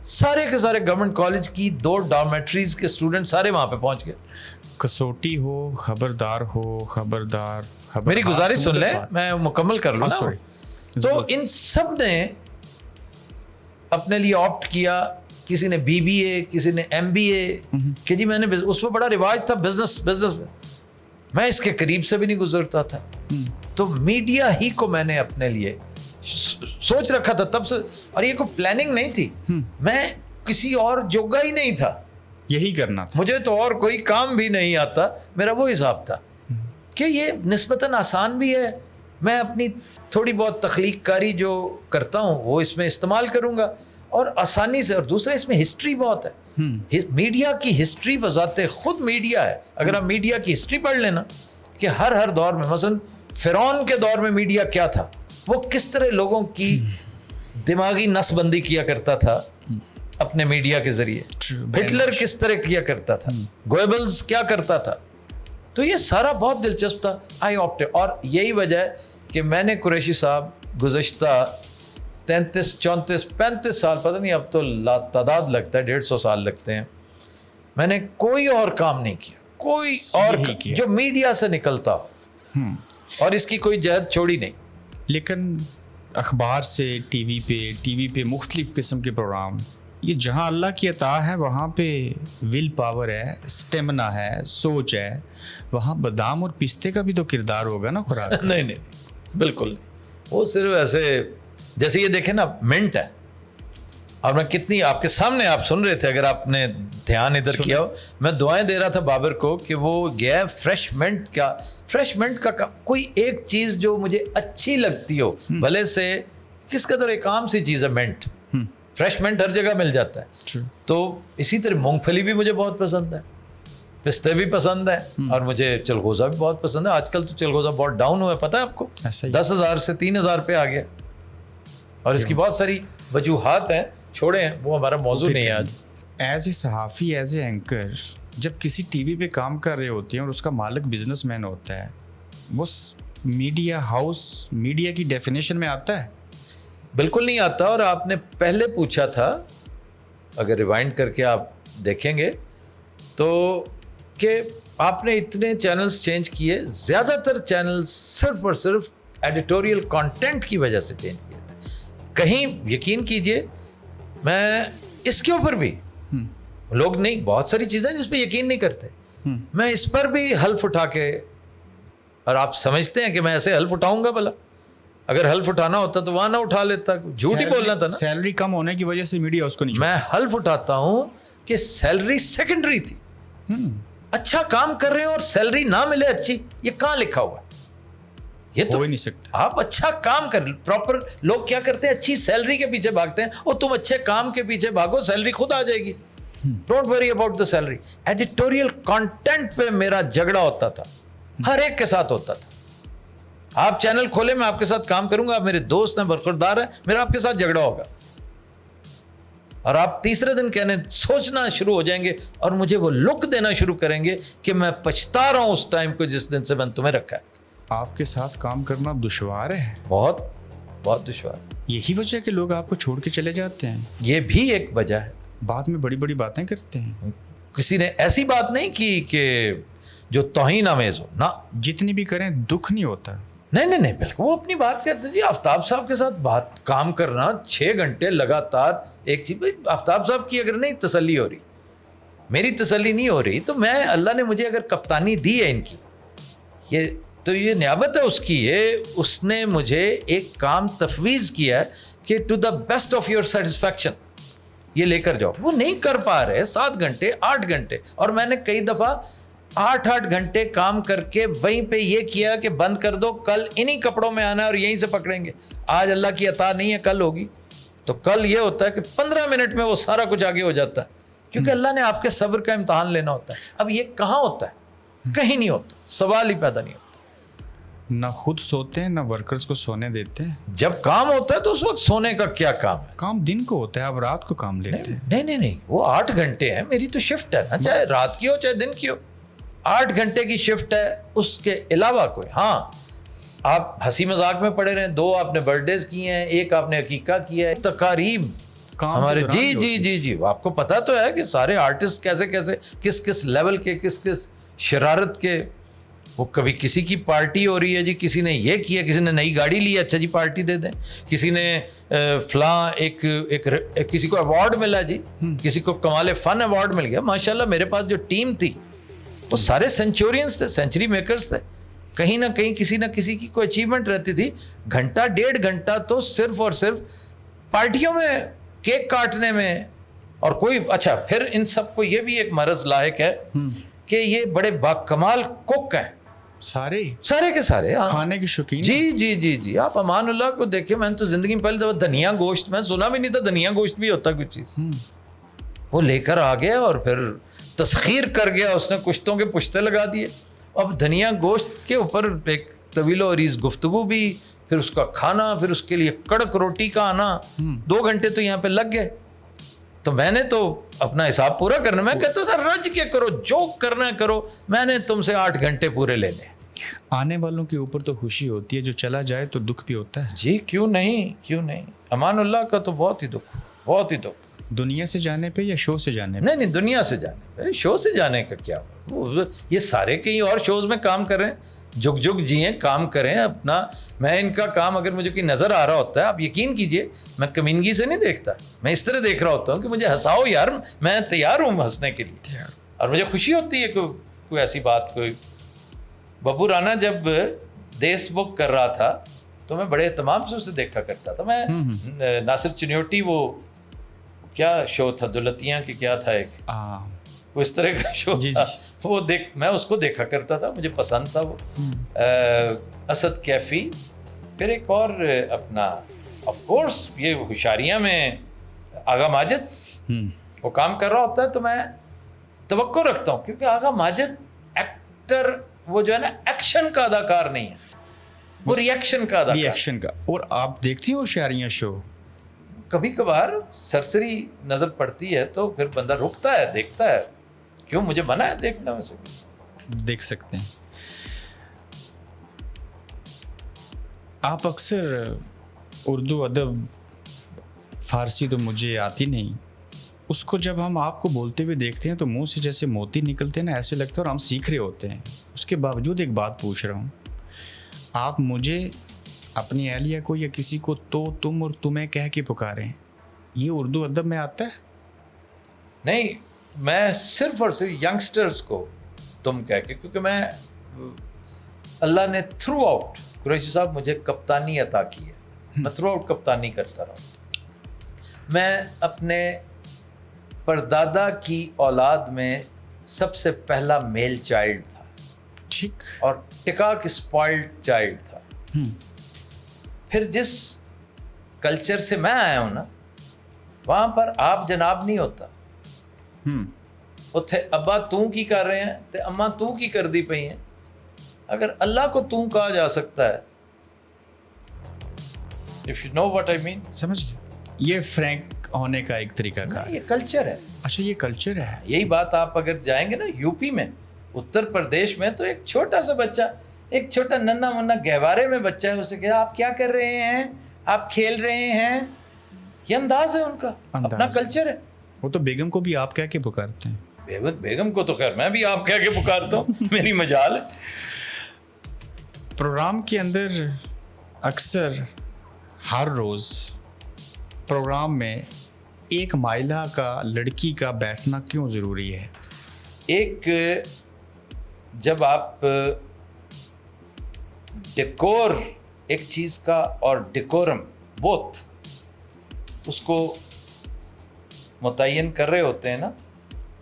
سارے کے سارے گورنمنٹ کالج کی 2 ڈارمیٹریز کے اسٹوڈنٹ سارے وہاں پہ پہنچ گئے. کسوٹی ہو, خبردار ہو, خبردار. میری گزارش سن لیں, میں مکمل کر لوں. تو ان سب نے اپنے لیے آپٹ کیا. کسی نے BBA, کسی نے MBA, کہ جی میں نے, اس میں بڑا رواج تھا بزنس میں. میں اس کے قریب سے بھی نہیں گزرتا تھا. تو میڈیا ہی کو میں نے اپنے لیے سوچ رکھا تھا تب سے, اور یہ کوئی پلاننگ نہیں تھی. میں کسی اور جوگا ہی نہیں تھا, یہی کرنا تھا. مجھے تو اور کوئی کام بھی نہیں آتا. میرا وہ حساب تھا کہ یہ نسبتاً آسان بھی ہے, میں اپنی تھوڑی بہت تخلیق کاری جو کرتا ہوں وہ اس میں استعمال کروں گا, اور آسانی سے. اور دوسرا اس میں ہسٹری بہت ہے. میڈیا کی ہسٹری بذات خود میڈیا ہے. اگر آپ میڈیا کی ہسٹری پڑھ لینا کہ ہر دور میں, مثلا فرعون کے دور میں میڈیا کیا تھا, وہ کس طرح لوگوں کی دماغی نس بندی کیا کرتا تھا اپنے میڈیا کے ذریعے, ہٹلر کس طرح کیا کرتا تھا, گوئبلز کیا کرتا تھا. تو یہ سارا بہت دلچسپ تھا. آئی آپٹ. اور یہی وجہ ہے کہ میں نے قریشی صاحب گزشتہ 33, 34, 35 سال, پتہ نہیں اب تو تعداد لگتا ہے, 150 سال لگتے ہیں, میں نے کوئی اور کام نہیں کیا, کوئی اور جو میڈیا سے نکلتا ہو, اور اس کی کوئی جہد چھوڑی نہیں. لیکن اخبار سے ٹی وی پہ مختلف قسم کے پروگرام, یہ جہاں اللہ کی عطا ہے وہاں پہ ول پاور ہے, اسٹیمنا ہے, سوچ ہے. وہاں بادام اور پستے کا بھی تو کردار ہوگا نا خوراک. نہیں, بالکل نہیں. وہ صرف ایسے جیسے یہ دیکھیں نا, منٹ ہے, اور میں کتنی آپ کے سامنے آپ سن رہے تھے, اگر آپ نے دھیان ادھر کیا ہو, میں دعائیں دے رہا تھا بابر کو کہ وہ گیا فریش منٹ کا کوئی ایک چیز جو مجھے اچھی لگتی ہو, بھلے سے کس قدر ایک عام سی چیز ہے منٹ, فریش منٹ ہر جگہ مل جاتا ہے. تو اسی طرح مونگ پھلی بھی مجھے بہت پسند ہے, پستے بھی پسند ہیں, اور مجھے چلغوزہ بھی بہت پسند ہے. آج کل تو چلغوزہ بہت ڈاؤن ہوا ہے, پتہ ہے آپ کو, 10,000 سے 3,000 پہ آ گیا, اور اس کی بہت ساری وجوہات ہیں, چھوڑیں, وہ ہمارا موضوع نہیں ہے آج. ایز اے صحافی, ایز اے اینکر, جب کسی ٹی وی پہ کام کر رہے ہوتے ہیں اور اس کا مالک بزنس مین ہوتا ہے, وہ میڈیا ہاؤس میڈیا کی ڈیفینیشن میں آتا ہے؟ بالکل نہیں آتا. اور آپ نے پہلے پوچھا تھا, اگر ریوائنڈ کر کے آپ دیکھیں گے تو, کہ آپ نے اتنے چینلز چینج کیے, زیادہ تر چینلز صرف اور صرف ایڈیٹوریل کانٹینٹ کی وجہ سے چینج کیے تھے. کہیں یقین کیجئے, میں اس کے اوپر بھی, لوگ نہیں, بہت ساری چیزیں جس پہ یقین نہیں کرتے, میں اس پر بھی حلف اٹھا کے, اور آپ سمجھتے ہیں کہ میں ایسے حلف اٹھاؤں گا؟ بھلا اگر حلف اٹھانا ہوتا تو وہاں نہ اٹھا لیتا, جھوٹ ہی بولنا تھا نا. سیلری کم ہونے کی وجہ سے میڈیا اس کو نہیں. میں حلف اٹھاتا ہوں کہ سیلری سیکنڈری تھی. اچھا کام کر رہے ہیں اور سیلری نہ ملے اچھی, یہ کہاں لکھا ہوا ہے؟ یہ تو ہو ہی نہیں سکتا. آپ اچھا کام کر پراپر. لوگ کیا کرتے ہیں, اچھی سیلری کے پیچھے بھاگتے ہیں, اور تم اچھے کام کے پیچھے بھاگو, سیلری خود آ جائے گی. Don't worry about the salary. Editorial content پہ میرا جھگڑا ہوتا تھا, ہر ایک کے ساتھ ہوتا تھا. آپ چینل کھولے, میں آپ کے ساتھ کام کروں گا, آپ میرے دوست ہیں, برخوردار ہیں, میرا آپ کے ساتھ جھگڑا ہوگا, اور آپ تیسرے دن کہنے سوچنا شروع ہو جائیں گے, اور مجھے وہ لک دینا شروع کریں گے کہ میں پچھتا رہا ہوں اس ٹائم کو جس دن سے میں نے تمہیں رکھا ہے. آپ کے ساتھ کام کرنا دشوار ہے, بہت بہت دشوار. یہی وجہ ہے کہ لوگ آپ کو چھوڑ کے چلے جاتے ہیں. یہ بھی ایک وجہ ہے. بعد میں بڑی بڑی باتیں کرتے ہیں. کسی نے ایسی بات نہیں کی کہ جو توہین آمیز ہو, نہ جتنی بھی کریں دکھ نہیں ہوتا. نہیں بالکل, وہ اپنی بات کرتے. جی آفتاب صاحب کے ساتھ بات کام کرنا 6 گھنٹے لگاتار ایک چیز, بھائی آفتاب صاحب کی اگر نہیں تسلی ہو رہی, میری تسلی نہیں ہو رہی, تو میں, اللہ نے مجھے اگر کپتانی دی ہے ان کی, یہ نیابت ہے اس کی, اس نے مجھے ایک کام تفویض کیا ہے کہ to the best of your satisfaction یہ لے کر جاؤ. وہ نہیں کر پا رہے 7 گھنٹے 8 گھنٹے, اور میں نے کئی دفعہ 8 گھنٹے کام کر کے وہیں پہ یہ کیا کہ بند کر دو, کل انہی کپڑوں میں آنا ہے اور یہیں سے پکڑیں گے. آج اللہ کی عطا نہیں ہے, کل ہوگی, تو کل یہ ہوتا ہے کہ 15 منٹ میں وہ سارا کچھ آگے ہو جاتا ہے, کیونکہ اللہ نے آپ کے صبر کا امتحان لینا ہوتا ہے. اب یہ کہاں ہوتا ہے, کہیں نہیں ہوتا, سوال ہی پیدا نہیں ہوتا. نہ خود سوتے ہیں نہ ورکرز کو سونے دیتے ہیں. جب کام ہوتا ہے تو اس وقت سونے کا کیا کام ہے. کام دن کو ہوتا ہے, آپ رات کو کام لیتے ہیں. نہیں, وہ 8 گھنٹے ہیں, میری تو شفٹ ہے نا, چاہے رات کی ہو چاہے دن کی ہو, 8 گھنٹے کی شفٹ ہے. اس کے علاوہ کوئی, ہاں آپ ہنسی مذاق میں پڑے رہے, 2 آپ نے برتھ ڈیز کیے ہیں, 1 آپ نے عقیقہ کیا ہے, تقاریب ہمارے. جی آپ کو پتا تو ہے کہ سارے آرٹسٹ کیسے کس لیول کے, کس شرارت کے. وہ کبھی کسی کی پارٹی ہو رہی ہے جی, کسی نے یہ کیا, کسی نے نئی گاڑی لی, اچھا جی پارٹی دے دیں, کسی نے فلاں ایک کسی کو ایوارڈ ملا جی, کسی کو کمال فن ایوارڈ مل گیا. ماشاءاللہ میرے پاس جو ٹیم تھی وہ سارے سینچورینز تھے, سینچری میکرز تھے. کہیں نہ کہیں کسی نہ کسی کی کوئی اچیومنٹ رہتی تھی. 1.5 گھنٹہ تو صرف اور صرف پارٹیوں میں, کیک کاٹنے میں, اور کوئی. اچھا پھر ان سب کو یہ بھی ایک مرض لاحق ہے کہ یہ بڑے باکمال کوک ہیں, سارے کے سارے کھانے کے شوقین. جی آپ امان اللہ کو دیکھیں, میں نے تو زندگی میں پہلے دفعہ دھنیا گوشت, میں سنا بھی نہیں تھا دھنیا گوشت بھی ہوتا کچھ چیز. وہ لے کر آ گیا اور پھر تسخیر کر گیا, اس نے کشتوں کے پشتے لگا دیے. اب دھنیا گوشت کے اوپر ایک طویل و عریض گفتگو بھی, پھر اس کا کھانا, پھر اس کے لیے کڑک روٹی کا آنا, 2 گھنٹے تو یہاں پہ لگ گئے. تو میں نے تو اپنا حساب پورا کرنا, میں کہتا تھا رج کے کرو, جو کرنا ہے کرو, میں نے تم سے 8 گھنٹے پورے لینے. آنے والوں کے اوپر تو خوشی ہوتی ہے, جو چلا جائے تو دکھ بھی ہوتا ہے. جی کیوں نہیں, امان اللہ کا تو بہت ہی دکھ. دنیا سے جانے پہ یا شو سے جانے پہ؟ نہیں, دنیا سے جانے پہ. شو سے جانے کا کیا, یہ سارے کہیں اور شوز میں کام کر رہے ہیں, جگ جیئیں, کام کریں اپنا. میں ان کا کام اگر مجھے کوئی نظر آ رہا ہوتا ہے, آپ یقین کیجئے میں کمینگی سے نہیں دیکھتا, میں اس طرح دیکھ رہا ہوتا ہوں کہ مجھے ہنساؤ یار, میں تیار ہوں ہنسنے کے لیے, اور مجھے خوشی ہوتی ہے کہ کوئی ایسی بات. کوئی ببو رانا جب دیس بک کر رہا تھا تو میں بڑے اہتمام سے اسے دیکھا کرتا تھا. میں ناصر چنیوٹی, وہ کیا شو تھا, دولتیاں کہ کیا تھا ایک, وہ اس طرح کا شو تھا, وہ میں اس کو دیکھا کرتا تھا, مجھے پسند تھا وہ. اسد کیفی, پھر ایک اور اپنا آف کورس یہ ہوشیاریاں میں آغا ماجد, وہ کام کر رہا ہوتا ہے تو میں توقع رکھتا ہوں, کیونکہ آغا ماجد ایکٹر, وہ جو ہے نا ایکشن کا اداکار نہیں ہے, وہ ریئیکشن کا اداکار. اور آپ دیکھتی ہیں ہوشیاریاں شو؟ کبھی کبھار سرسری نظر پڑتی ہے تو پھر بندہ رکتا ہے, دیکھتا ہے. کیوں, مجھے منع ہے دیکھنا میں سے. دیکھ سکتے ہیں. آپ اکثر اردو ادب, فارسی تو مجھے آتی نہیں, اس کو جب ہم آپ کو بولتے ہوئے دیکھتے ہیں تو منہ سے جیسے موتی نکلتے ہیں نا, ایسے لگتا ہے, اور ہم سیکھ رہے ہوتے ہیں. اس کے باوجود ایک بات پوچھ رہا ہوں, آپ مجھے, اپنی اہلیہ کو یا کسی کو تو, تم اور تمہیں کہہ کے پکاریں, یہ اردو ادب میں آتا ہے؟ نہیں, میں صرف اور صرف ینگسٹرز کو تم کہہ کے, کیونکہ میں, اللہ نے تھرو آؤٹ, قریشی صاحب مجھے کپتانی عطا کی ہے, میں تھرو آؤٹ کپتانی کرتا رہا ہوں. میں اپنے پردادا کی اولاد میں سب سے پہلا میل چائلڈ تھا, ٹھیک, اور ٹکاک اسپوائلڈ چائلڈ تھا. پھر جس کلچر سے میں آیا ہوں نا وہاں پر آپ جناب نہیں ہوتا. اتھے ابا تو کی کر رہے ہیں تے اما تو کی کر دی پئی ہیں. اگر اللہ کو تو کہا جا سکتا ہے, if you know what I mean. سمجھ گئے, یہ فرینک ہونے کا ایک طریقہ کار. یہ کلچر ہے. اچھا یہ کلچر ہے. یہی بات آپ اگر جائیں گے نا یو پی میں, اتر پردیش میں, تو ایک چھوٹا سا بچہ, ایک چھوٹا ننا منا گہوارے میں بچہ ہے, اسے کہا آپ کیا کر رہے ہیں, آپ کھیل رہے ہیں. یہ انداز ہے ان کا, اپنا کلچر ہے. وہ تو بیگم کو بھی آپ کہہ کے پکارتے ہیں. بیگم کو تو خیر میں بھی آپ کہہ کے پکارتا ہوں, میری مجال ہے. پروگرام کے اندر اکثر ہر روز پروگرام میں ایک مائلہ کا, لڑکی کا بیٹھنا کیوں ضروری ہے؟ ایک جب آپ ڈیکور ایک چیز کا اور ڈیکورم بوتھ اس کو متعین کر رہے ہوتے ہیں نا,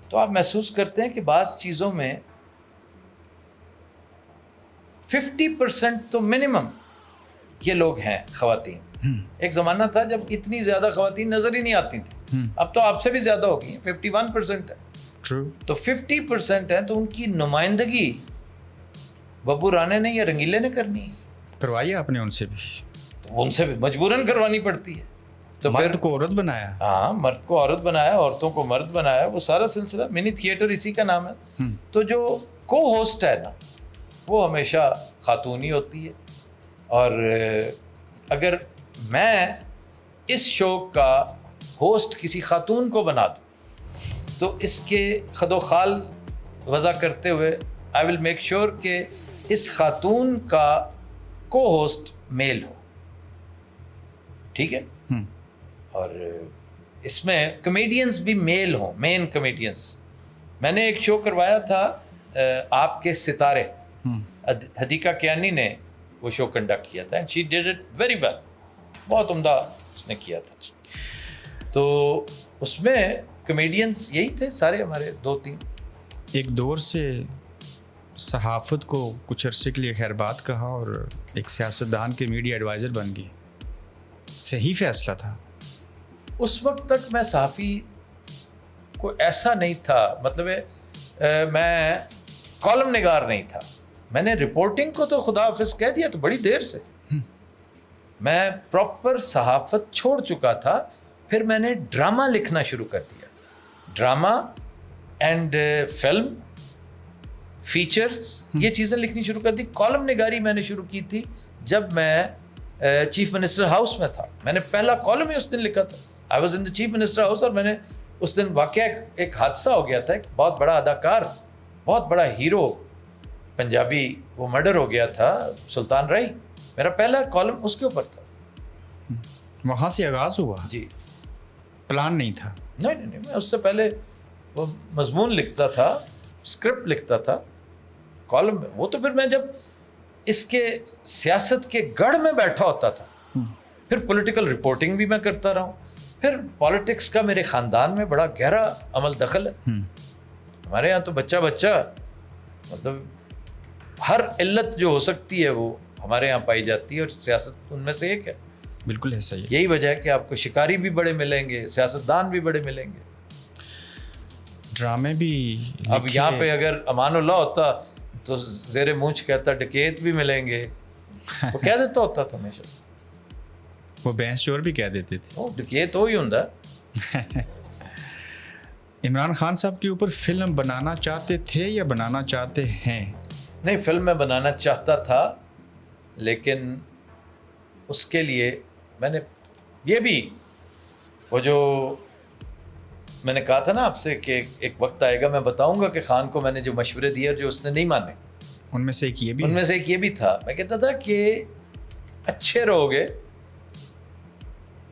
تو آپ محسوس کرتے ہیں کہ بعض چیزوں میں 50% تو منیمم یہ لوگ ہیں خواتین. ایک زمانہ تھا جب اتنی زیادہ خواتین نظر ہی نہیں آتی تھیں, اب تو آپ سے بھی زیادہ ہو گئی ہیں, 51% ہے. تو 50% ہیں, تو ان کی نمائندگی ببو رانے نے یا رنگیلے نے کرنی ہے. کروائی آپ نے ان سے بھی؟ تو ان سے بھی مجبوراً کروانی پڑتی ہے. تو مرد کو عورت بنایا. ہاں, مرد کو عورت بنایا, عورتوں کو مرد بنایا, وہ سارا سلسلہ منی تھیٹر اسی کا نام ہے. تو جو کو ہوسٹ ہے نا وہ ہمیشہ خاتون ہی ہوتی ہے. اور اگر میں اس شو کا ہوسٹ کسی خاتون کو بنا دوں تو اس کے خد و خال وضع کرتے ہوئے آئی ول میک شیور کہ اس خاتون کا کو ہوسٹ میل ہو. ٹھیک ہے. اور اس میں کمیڈینز بھی میل ہوں, مین کمیڈینز. میں نے ایک شو کروایا تھا آپ کے ستارے, حدیقہ کیانی نے وہ شو کنڈکٹ کیا تھا, and she did it very well, بہت عمدہ اس نے کیا تھا. تو اس میں کمیڈینز یہی تھے سارے ہمارے 2-3. ایک دور سے صحافت کو کچھ عرصے کے لیے خیر بات کہا اور ایک سیاستدان کے میڈیا ایڈوائزر بن گئی. صحیح فیصلہ تھا؟ اس وقت تک میں صحافی کوئی ایسا نہیں تھا, مطلب میں کالم نگار نہیں تھا. میں نے رپورٹنگ کو تو خدا حافظ کہہ دیا تو بڑی دیر سے. میں پراپر صحافت چھوڑ چکا تھا. پھر میں نے ڈرامہ لکھنا شروع کر دیا, ڈرامہ اینڈ فلم فیچرز, یہ چیزیں لکھنی شروع کر دی. کالم نگاری میں نے شروع کی تھی جب میں چیف منسٹر ہاؤس میں تھا. میں نے پہلا کالم ہی اس دن لکھا تھا. I was in the chief minister house, اور میں نے اس دن واقعہ ایک حادثہ ہو گیا تھا. ایک بہت بڑا اداکار, بہت بڑا ہیرو پنجابی, وہ مرڈر ہو گیا تھا, سلطان رائی. میرا پہلا کالم اس کے اوپر تھا. وہاں سے آغاز ہوا؟ جی. پلان نہیں تھا؟ نہیں, میں اس سے پہلے وہ مضمون لکھتا تھا, اسکرپٹ لکھتا تھا, کالم میں. وہ تو پھر میں جب اس کے سیاست کے گڑھ میں بیٹھا ہوتا تھا, پھر پولیٹیکل رپورٹنگ بھی میں کرتا رہا ہوں. پھر پالیٹکس کا میرے خاندان میں بڑا گہرا عمل دخل ہے. ہمارے یہاں تو بچہ مطلب ہر علت جو ہو سکتی ہے وہ ہمارے یہاں پائی جاتی ہے, اور سیاست ان میں سے ایک ہے. بالکل ایسا ہی ہے. یہی وجہ ہے کہ آپ کو شکاری بھی بڑے ملیں گے, سیاستدان بھی بڑے ملیں گے, ڈرامے بھی. اب یہاں پہ اگر امان اللہ ہوتا تو زیر مونچھ کہتا ڈکیت بھی ملیں گے, وہ کہہ دیتا ہوتا تھا ہمیشہ. وہ بینس چور بھی کہہ دیتے تھے. وہ ڈکیت ہو ہی ہوندا. عمران خان صاحب کے اوپر فلم بنانا چاہتے تھے یا بنانا چاہتے ہیں؟ نہیں, فلم میں بنانا چاہتا تھا, لیکن اس کے لیے میں نے یہ بھی, وہ جو میں نے کہا تھا نا آپ سے کہ ایک وقت آئے گا میں بتاؤں گا کہ خان کو میں نے جو مشورے دیے جو اس نے نہیں مانے, ان میں سے ایک یہ بھی تھا. میں کہتا تھا کہ اچھے رہو گے,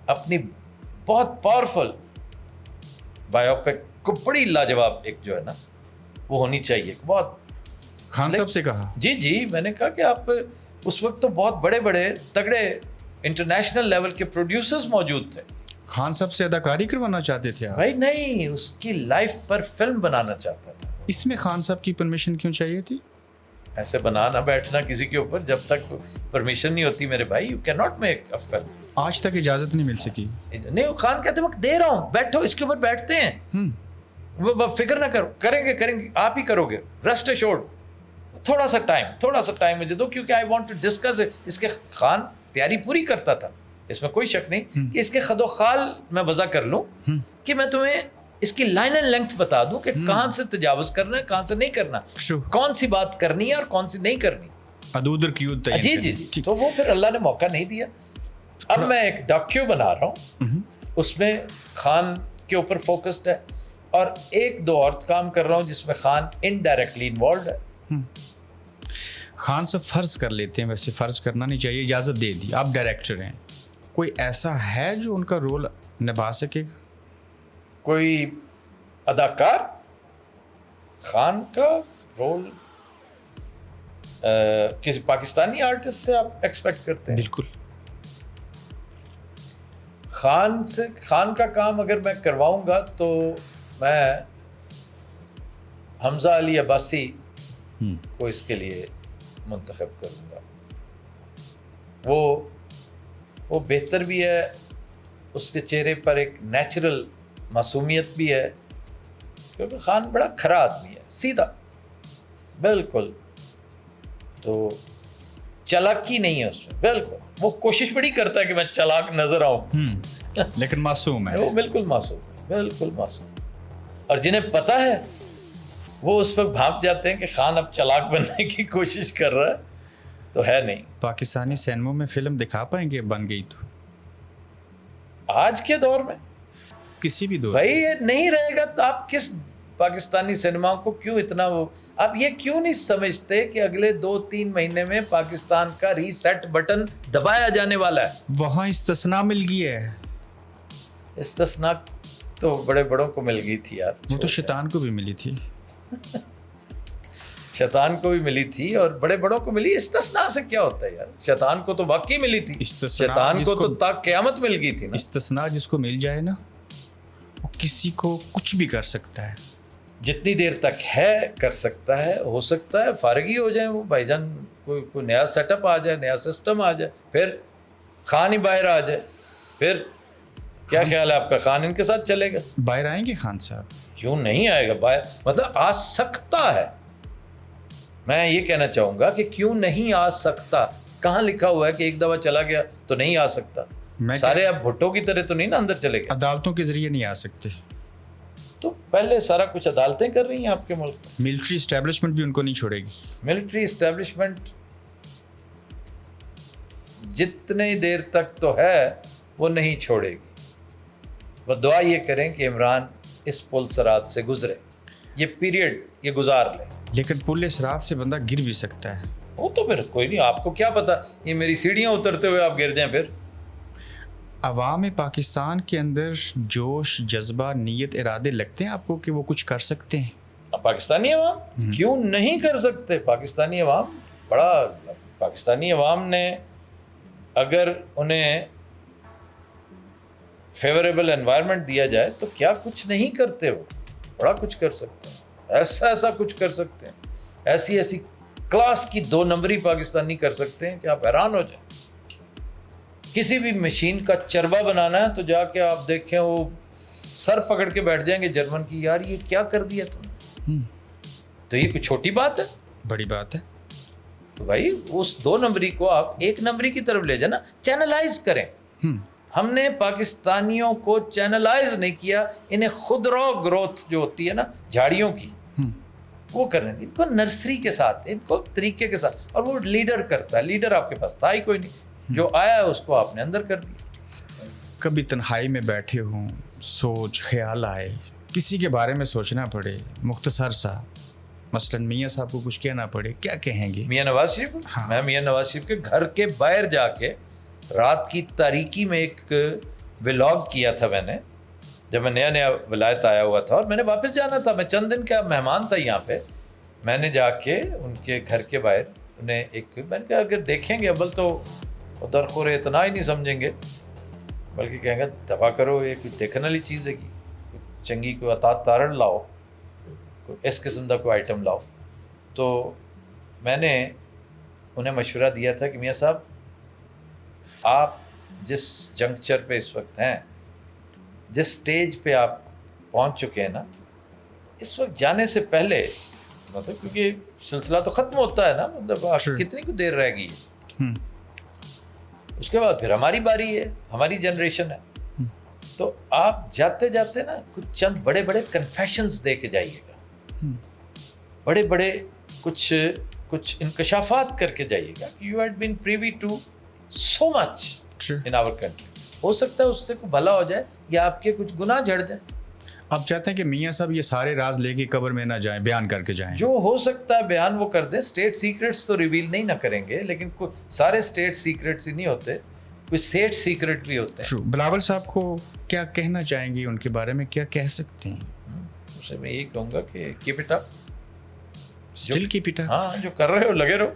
اپنی بہت پاورفل بایوپک کو بڑی لاجواب ایک جو ہے نا وہ ہونی چاہیے. بہت خان صاحب سے کہا؟ جی, میں نے کہا کہ آپ اس وقت تو بہت بڑے بڑے تگڑے انٹرنیشنل لیول کے پروڈیوسرز موجود تھے. خان صاحب سے اداکاری کروانا چاہتے تھے آپ؟ بھائی نہیں, اس کی لائف پر فلم بنانا چاہتا تھا. اس میں خان صاحب کی پرمیشن کیوں چاہیے تھی؟ ایسے بنا نہ بیٹھنا کسی کے اوپر جب تک پرمیشن نہیں ہوتی میرے بھائی. You can not make a film. آج تک اجازت نہیں مل سکی. نہیں, خان کہتے وقت دے رہا ہوں, بیٹھو اس کے اوپر بیٹھتے ہیں, وہ فکر نہ کرو, کریں گے آپ ہی کرو گے, ریسٹ ایشورڈ. تھوڑا سا ٹائم مجھے دو, کیونکہ آئی وانٹ ٹو ڈسکس. اس کے خان تیاری پوری کرتا تھا, اس میں کوئی شک نہیں کہ اس کے خد و خال میں وضع کر لوں کہ میں تمہیں اس کی لائن اینڈ لینتھ بتا دوں کہ کہاں سے تجاوز کرنا ہے, کہاں سے نہیں کرنا, کون سی بات کرنی ہے اور کون سی نہیں کرنی. ادودر کیوں جی جی جی. تو وہ پھر اللہ نے موقع نہیں دیا. اب میں ایک ڈاکیو بنا رہا ہوں, اس میں خان کے اوپر فوکسڈ ہے, اور ایک دو اور کام کر رہا ہوں جس میں خان انڈائریکٹلی انوالوڈ ہے. خان سے فرض کر لیتے ہیں, ویسے فرض کرنا نہیں چاہیے, اجازت دے دی, آپ ڈائریکٹر ہیں, کوئی ایسا ہے جو ان کا رول نبھا سکے گا؟ کوئی اداکار خان کا رول کسی پاکستانی آرٹسٹ سے آپ ایکسپیکٹ کرتے ہیں؟ بالکل. خان کا کام اگر میں کرواؤں گا تو میں حمزہ علی عباسی کو اس کے لیے منتخب کروں گا. وہ بہتر بھی ہے, اس کے چہرے پر ایک نیچرل معصومیت بھی ہے, کیونکہ خان بڑا کھرا آدمی ہے, سیدھا بالکل, تو چالاکی نہیں ہے اس میں بالکل. وہ کوشش بڑی کرتا ہے کہ میں چالاک نظر آؤں, لیکن معصوم ہے. وہ بالکل معصوم ہے, بالکل معصوم. اور جنہیں پتہ ہے وہ اس وقت بھانپ جاتے ہیں کہ خان اب چالاک بننے کی کوشش کر رہا ہے, تو ہے نہیں. پاکستانی سینموں میں فلم دکھا پائیں گے بن گئی تو؟ آج کے دور میں کسی بھی دور بھائی یہ نہیں رہے گا تو آپ کس پاکستانی سینما کو کیوں اتنا آپ یہ کیوں نہیں سمجھتے کہ اگلے 2-3 مہینے میں پاکستان کا ریسیٹ بٹن دبایا جانے والا ہے؟ وہاں استثناء مل گئی ہے. استثناء تو بڑے بڑوں کو مل گئی تھی یار. وہ تو شیطان کو بھی ملی تھی. شیطان کو بھی ملی تھی اور بڑے بڑوں کو ملی. استثناء سے کیا ہوتا ہے یار؟ شیطان کو تو واقعی ملی تھی, شیطان کو تو تا قیامت مل گئی تھی نا. استثناء جس کو مل جائے نا, وہ کسی کو کچھ بھی کر سکتا ہے. جتنی دیر تک ہے کر سکتا ہے, ہو سکتا ہے فارغ ہی ہو جائیں وہ بھائی جان, کوئی نیا سیٹ اپ آ جائے, نیا سسٹم آ جائے, پھر خان ہی باہر آ جائے. پھر کیا خیال ہے آپ کا, خان ان کے ساتھ چلے گا؟ باہر آئیں گے خان صاحب؟ کیوں نہیں آئے گا باہر, مطلب آ سکتا ہے. میں یہ کہنا چاہوں گا کہ کیوں نہیں آ سکتا. کہاں لکھا ہوا ہے کہ ایک دفعہ چلا گیا تو نہیں آ سکتا؟ سارے اب بھٹو کی طرح تو نہیں نا اندر چلے گئے. عدالتوں کے ذریعے نہیں آ سکتے. تو پہلے سارا کچھ عدالتیں کر رہی ہیں آپ کے ملک میں. ملٹری اسٹیبلشمنٹ بھی ان کو نہیں چھوڑے گی. ملٹری اسٹیبلشمنٹ جتنی دیر تک تو ہے وہ نہیں چھوڑے گی. وہ دعا یہ کریں کہ عمران اس پل صراط سے گزرے, یہ پیریڈ یہ گزار لے. لیکن پل صراط سے بندہ گر بھی سکتا ہے. وہ تو پھر کوئی نہیں, آپ کو کیا پتا یہ میری سیڑھیاں اترتے ہوئے آپ گر جائیں. پھر عوام پاکستان کے اندر جوش, جذبہ, نیت, ارادے لگتے ہیں آپ کو کہ وہ کچھ کر سکتے ہیں؟ پاکستانی عوام کیوں نہیں کر سکتے؟ پاکستانی عوام پاکستانی عوام نے اگر انہیں فیوریبل انوائرمنٹ دیا جائے تو کیا کچھ نہیں کرتے. وہ بڑا کچھ کر سکتے ہیں, ایسا کچھ کر سکتے ہیں, ایسی کلاس کی 2 نمبری پاکستانی کر سکتے ہیں کہ آپ حیران ہو جائیں. کسی بھی مشین کا چربا بنانا ہے تو جا کے آپ دیکھیں وہ سر پکڑ کے بیٹھ جائیں گے جرمن کی, یار یہ کیا کر دیا تم نے. تو یہ کوئی چھوٹی بات ہے؟ بڑی بات ہے. تو بھائی اس 2 نمبری کو آپ 1 نمبری کی طرف لے جانا, چینلائز کریں. ہم نے پاکستانیوں کو چینلائز نہیں کیا, انہیں خود رو گروتھ جو ہوتی ہے نا جھاڑیوں کی وہ کرنے دیں. ان کو نرسری کے ساتھ, ان کو طریقے کے ساتھ, اور وہ لیڈر کرتا ہے. لیڈر آپ کے پاس تھا ہی کوئی نہیں, جو آیا ہے اس کو آپ نے اندر کر دیا. کبھی تنہائی میں بیٹھے ہوں, سوچ خیال آئے, کسی کے بارے میں سوچنا پڑے, مختصر سا, مثلاً میاں صاحب کو کچھ کہنا پڑے, کیا کہیں گے؟ میاں نواز شریف. میں میاں نواز شریف کے گھر کے باہر جا کے رات کی تاریکی میں ایک ولاگ کیا تھا میں نے, جب میں نیا ولایت آیا ہوا تھا اور میں نے واپس جانا تھا. میں چند دن کا مہمان تھا یہاں پہ. میں نے جا کے ان کے گھر کے باہر انہیں میں نے کہا اگر دیکھیں گے اول تو درخور اتنا ہی نہیں سمجھیں گے, بلکہ کہیں گے دفاع کرو, یہ کوئی دیکھنے والی چیز ہے کہ چنگی کوئی عطا تارڑ لاؤ, کوئی اس قسم کا کوئی آئٹم لاؤ. تو میں نے انہیں مشورہ دیا تھا کہ میاں صاحب آپ جس جنکچر پہ اس وقت ہیں، جس سٹیج پہ آپ پہنچ چکے ہیں نا، اس وقت جانے سے پہلے مطلب کیونکہ سلسلہ تو ختم ہوتا ہے نا، مطلب کتنی کو دیر رہ گئی ہے، اس کے بعد پھر ہماری باری ہے، ہماری جنریشن ہے. تو آپ جاتے جاتے نا کچھ چند بڑے بڑے کنفیشنز دے کے جائیے گا، بڑے بڑے کچھ انکشافات کر کے جائیے گا. You had been privy to so much in our country. ہو سکتا ہے اس سے کوئی بھلا ہو جائے یا آپ کے کچھ گناہ جھڑ جائیں. آپ چاہتے ہیں کہ میاں صاحب یہ سارے راز لے کے قبر میں نہ جائیں، بیان کر کے جائیں؟ جو ہو سکتا ہے بیان وہ کر دیں. اسٹیٹ سیکرٹس تو ریویل نہیں نہ کریں گے، لیکن سارے اسٹیٹ سیکرٹس ہی نہیں ہوتے، کوئی اسٹیٹ سیکرٹ بھی ہوتے ہیں. بلاول صاحب کو کیا کہنا چاہیں گے، ان کے بارے میں کیا کہہ سکتے ہیں؟ اسے میں یہی کہوں گا کہ keep it up, still keep it up. ہاں جو کر رہے ہو لگے رہو.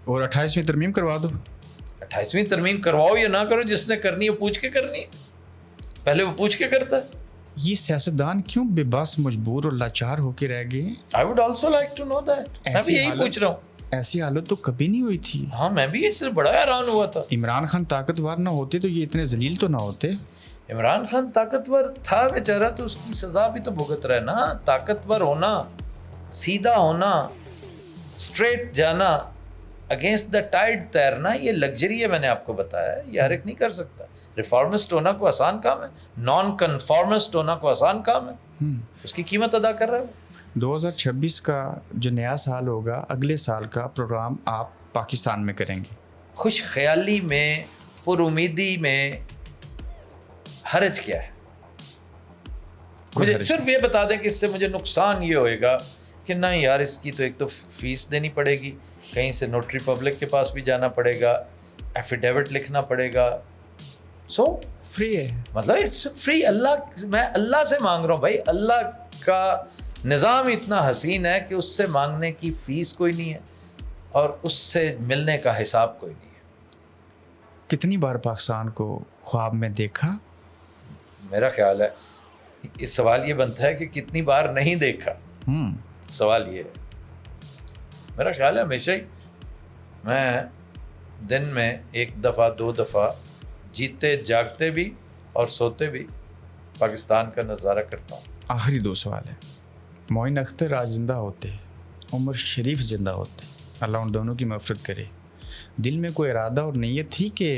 اور 28ویں ترمیم کروا دو. 28ویں ترمیم کرواؤ یا نہ کرو، جس نے کرنی ہے پوچھ کے کرنی ہے. پہلے وہ پوچھ کے کرتا ہے. یہ سیاستدان کیوں بے بس، مجبور اور لاچار ہو کے رہ گئے؟ I would also like to know that. میں بھی یہی پوچھ رہا ہوں. ایسی حالت تو کبھی نہیں ہوئی تھی. ہاں میں بھی اس سے بڑا حیران ہوا تھا. عمران خان طاقتور نہ ہوتے تو یہ اتنے ذلیل تو نہ ہوتے. عمران خان طاقتور تھا بیچارہ، تو اس کی سزا بھی تو بھگت رہا ہے نا. طاقتور ہونا، سیدھا ہونا، اسٹریٹ جانا، اگینسٹ دا ٹائڈ تیرنا، یہ لگژری ہے. میں نے آپ کو بتایا ہے، یہ ہر ایک نہیں کر سکتا. ریفارمسٹ ہونا کوئی آسان کام ہے، نان کنفارمسٹ ہونا کوئی آسان کام ہے. اس کی قیمت ادا کر رہا ہے. 2026 کا جو نیا سال ہوگا، اگلے سال کا پروگرام آپ پاکستان میں کریں گے. خوش خیالی میں، پر امیدی میں حرج کیا ہے؟ مجھے صرف یہ بتا دیں کہ اس سے مجھے نقصان یہ ہوئے گا کہ نہیں یار، اس کی تو ایک تو فیس دینی پڑے گی، کہیں سے نوٹری پبلک کے پاس بھی جانا پڑے گا، ایفیڈیوٹ لکھنا پڑے گا. سو فری ہے، مطلب اٹس فری. میں اللہ سے مانگ رہا ہوں بھائی. اللہ کا نظام اتنا حسین ہے کہ اس سے مانگنے کی فیس کوئی نہیں ہے اور اس سے ملنے کا حساب کوئی نہیں ہے. کتنی بار پاکستان کو خواب میں دیکھا؟ میرا خیال ہے اس سوال یہ بنتا ہے کہ کتنی بار نہیں دیکھا. سوال یہ ہے، میرا خیال ہے ہمیشہ ہی میں دن میں 1 دفعہ 2 دفعہ جیتے جاگتے بھی اور سوتے بھی پاکستان کا نظارہ کرتا ہوں. آخری 2 سوال ہیں. معین اختر آج زندہ ہوتے، عمر شریف زندہ ہوتے، اللہ ان دونوں کی مغفرت کرے، دل میں کوئی ارادہ اور نیت تھی کہ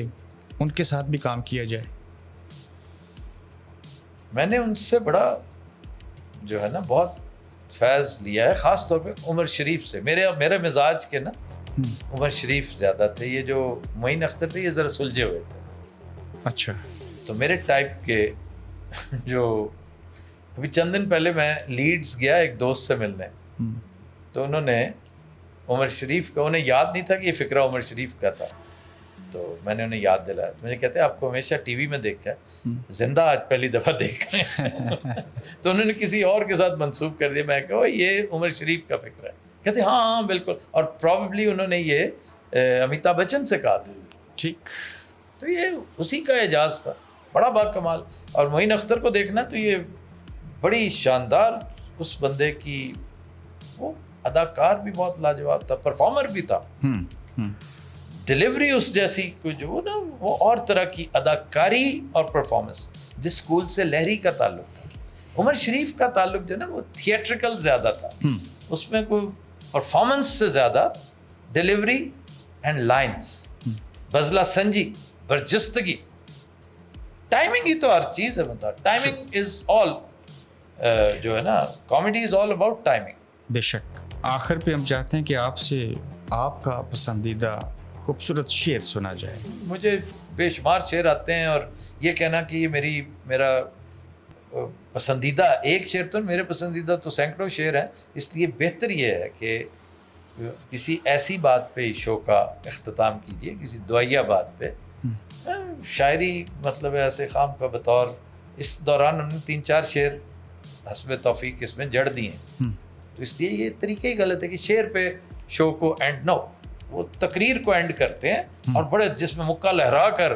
ان کے ساتھ بھی کام کیا جائے؟ میں نے ان سے بڑا جو ہے نا بہت فیض لیا ہے، خاص طور پہ عمر شریف سے. میرے مزاج کے نا عمر شریف زیادہ تھے. یہ جو معین اختر تھے یہ ذرا سلجھے ہوئے تھے. اچھا. تو میرے ٹائپ کے جو ابھی چند دن پہلے میں لیڈز گیا ایک دوست سے ملنے، تو انہوں نے عمر شریف کا، انہیں یاد نہیں تھا کہ یہ فقرہ عمر شریف کا تھا، تو میں نے انہیں یاد دلایا. مجھے کہتے ہیں آپ کو ہمیشہ ٹی وی میں دیکھا ہے، زندہ آج پہلی دفعہ دیکھ رہے ہیں. تو انہوں نے کسی اور کے ساتھ منسوب کر دیا. میں کہا یہ عمر شریف کا فقرہ ہے. کہتے ہیں ہاں بالکل. اور پرابیبلی انہوں نے یہ امیتابھ بچن سے کہا تھا. ٹھیک. تو یہ اسی کا اعجاز تھا، بڑا باکمال. اور معین اختر کو دیکھنا تو یہ بڑی شاندار اس بندے کی، وہ اداکار بھی بہت لاجواب تھا، پرفارمر بھی تھا. ڈیلیوری اس جیسی جو نا وہ اور طرح کی اداکاری اور پرفارمنس، جس اسکول سے لہری کا تعلق تھا. عمر شریف کا تعلق جو نا وہ تھیٹریکل زیادہ تھا. اس میں کوئی پرفارمنس سے زیادہ ڈیلیوری اینڈ لائنز، بزلہ سنجی، برجستگی. ٹائمنگ ہی تو ہر چیز ہے. مطلب ٹائمنگ از آل، جو ہے نا comedy is all about timing. بے شک. آخر پہ ہم چاہتے ہیں کہ آپ سے آپ کا پسندیدہ خوبصورت شعر سنا جائے. مجھے بے شمار شعر آتے ہیں، اور یہ کہنا کہ یہ میرا پسندیدہ ایک شعر تو میرے پسندیدہ تو سینکڑوں شعر ہیں. اس لیے بہتر یہ ہے کہ کسی ایسی بات پہ شو کا اختتام کیجیے، کسی دعائیہ بات پہ. شاعری مطلب ایسے خام کا بطور اس دوران ہم نے 3-4 شعر حسب توفیق اس میں جڑ دیے ہیں. تو اس لیے یہ طریقہ ہی غلط ہے کہ شعر پہ شو کو اینڈ نو، وہ تقریر کو اینڈ کرتے ہیں اور بڑے جس میں مکہ لہرا کر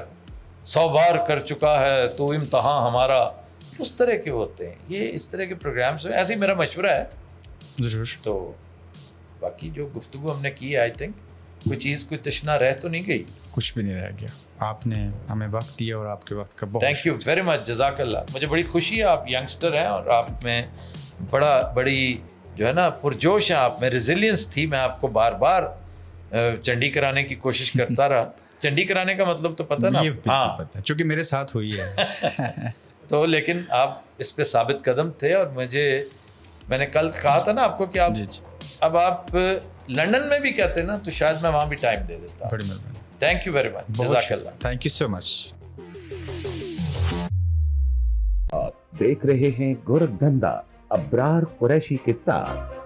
100 بار کر چکا ہے تو امتحان ہمارا، اس طرح کے ہوتے ہیں. یہ اس طرح کے پروگرامس ہیں. ایسے ہی میرا مشورہ ہے. ضرور. تو باقی جو گفتگو ہم نے کی ہے آئی تھنک کوئی چیز کوئی تشنا رہ تو نہیں گئی. کچھ بھی نہیں رہ گیا. آپ نے ہمیں وقت دیا اور آپ کے وقت کا بہت تھینک یو ویری مچ, جزاک اللہ. مجھے بڑی خوشی ہے, آپ ینگسٹر ہیں اور آپ میں بڑی جو ہے نا پرجوش ہیں, آپ میں ریزیلینس تھی. میں آپ کو بار بار چنڈی کرانے کی کوشش کرتا رہا. چنڈی کرانے کا مطلب تو پتہ نا, ہاں پتہ, چونکہ میرے ساتھ ہوئی ہے. تو لیکن آپ اس پہ ثابت قدم تھے, اور میں نے کل کہا تھا نا آپ کو کہ آپ اب آپ لنڈن میں بھی کہتے نا تو شاید میں وہاں بھی ٹائم دے دیتا. بڑی مہربانی. تھینک یو ویری مچ, جزاک اللہ. تھینک یو سو مچ. آپ دیکھ رہے ہیں گورکھ دھندا ابرار قریشی کے ساتھ.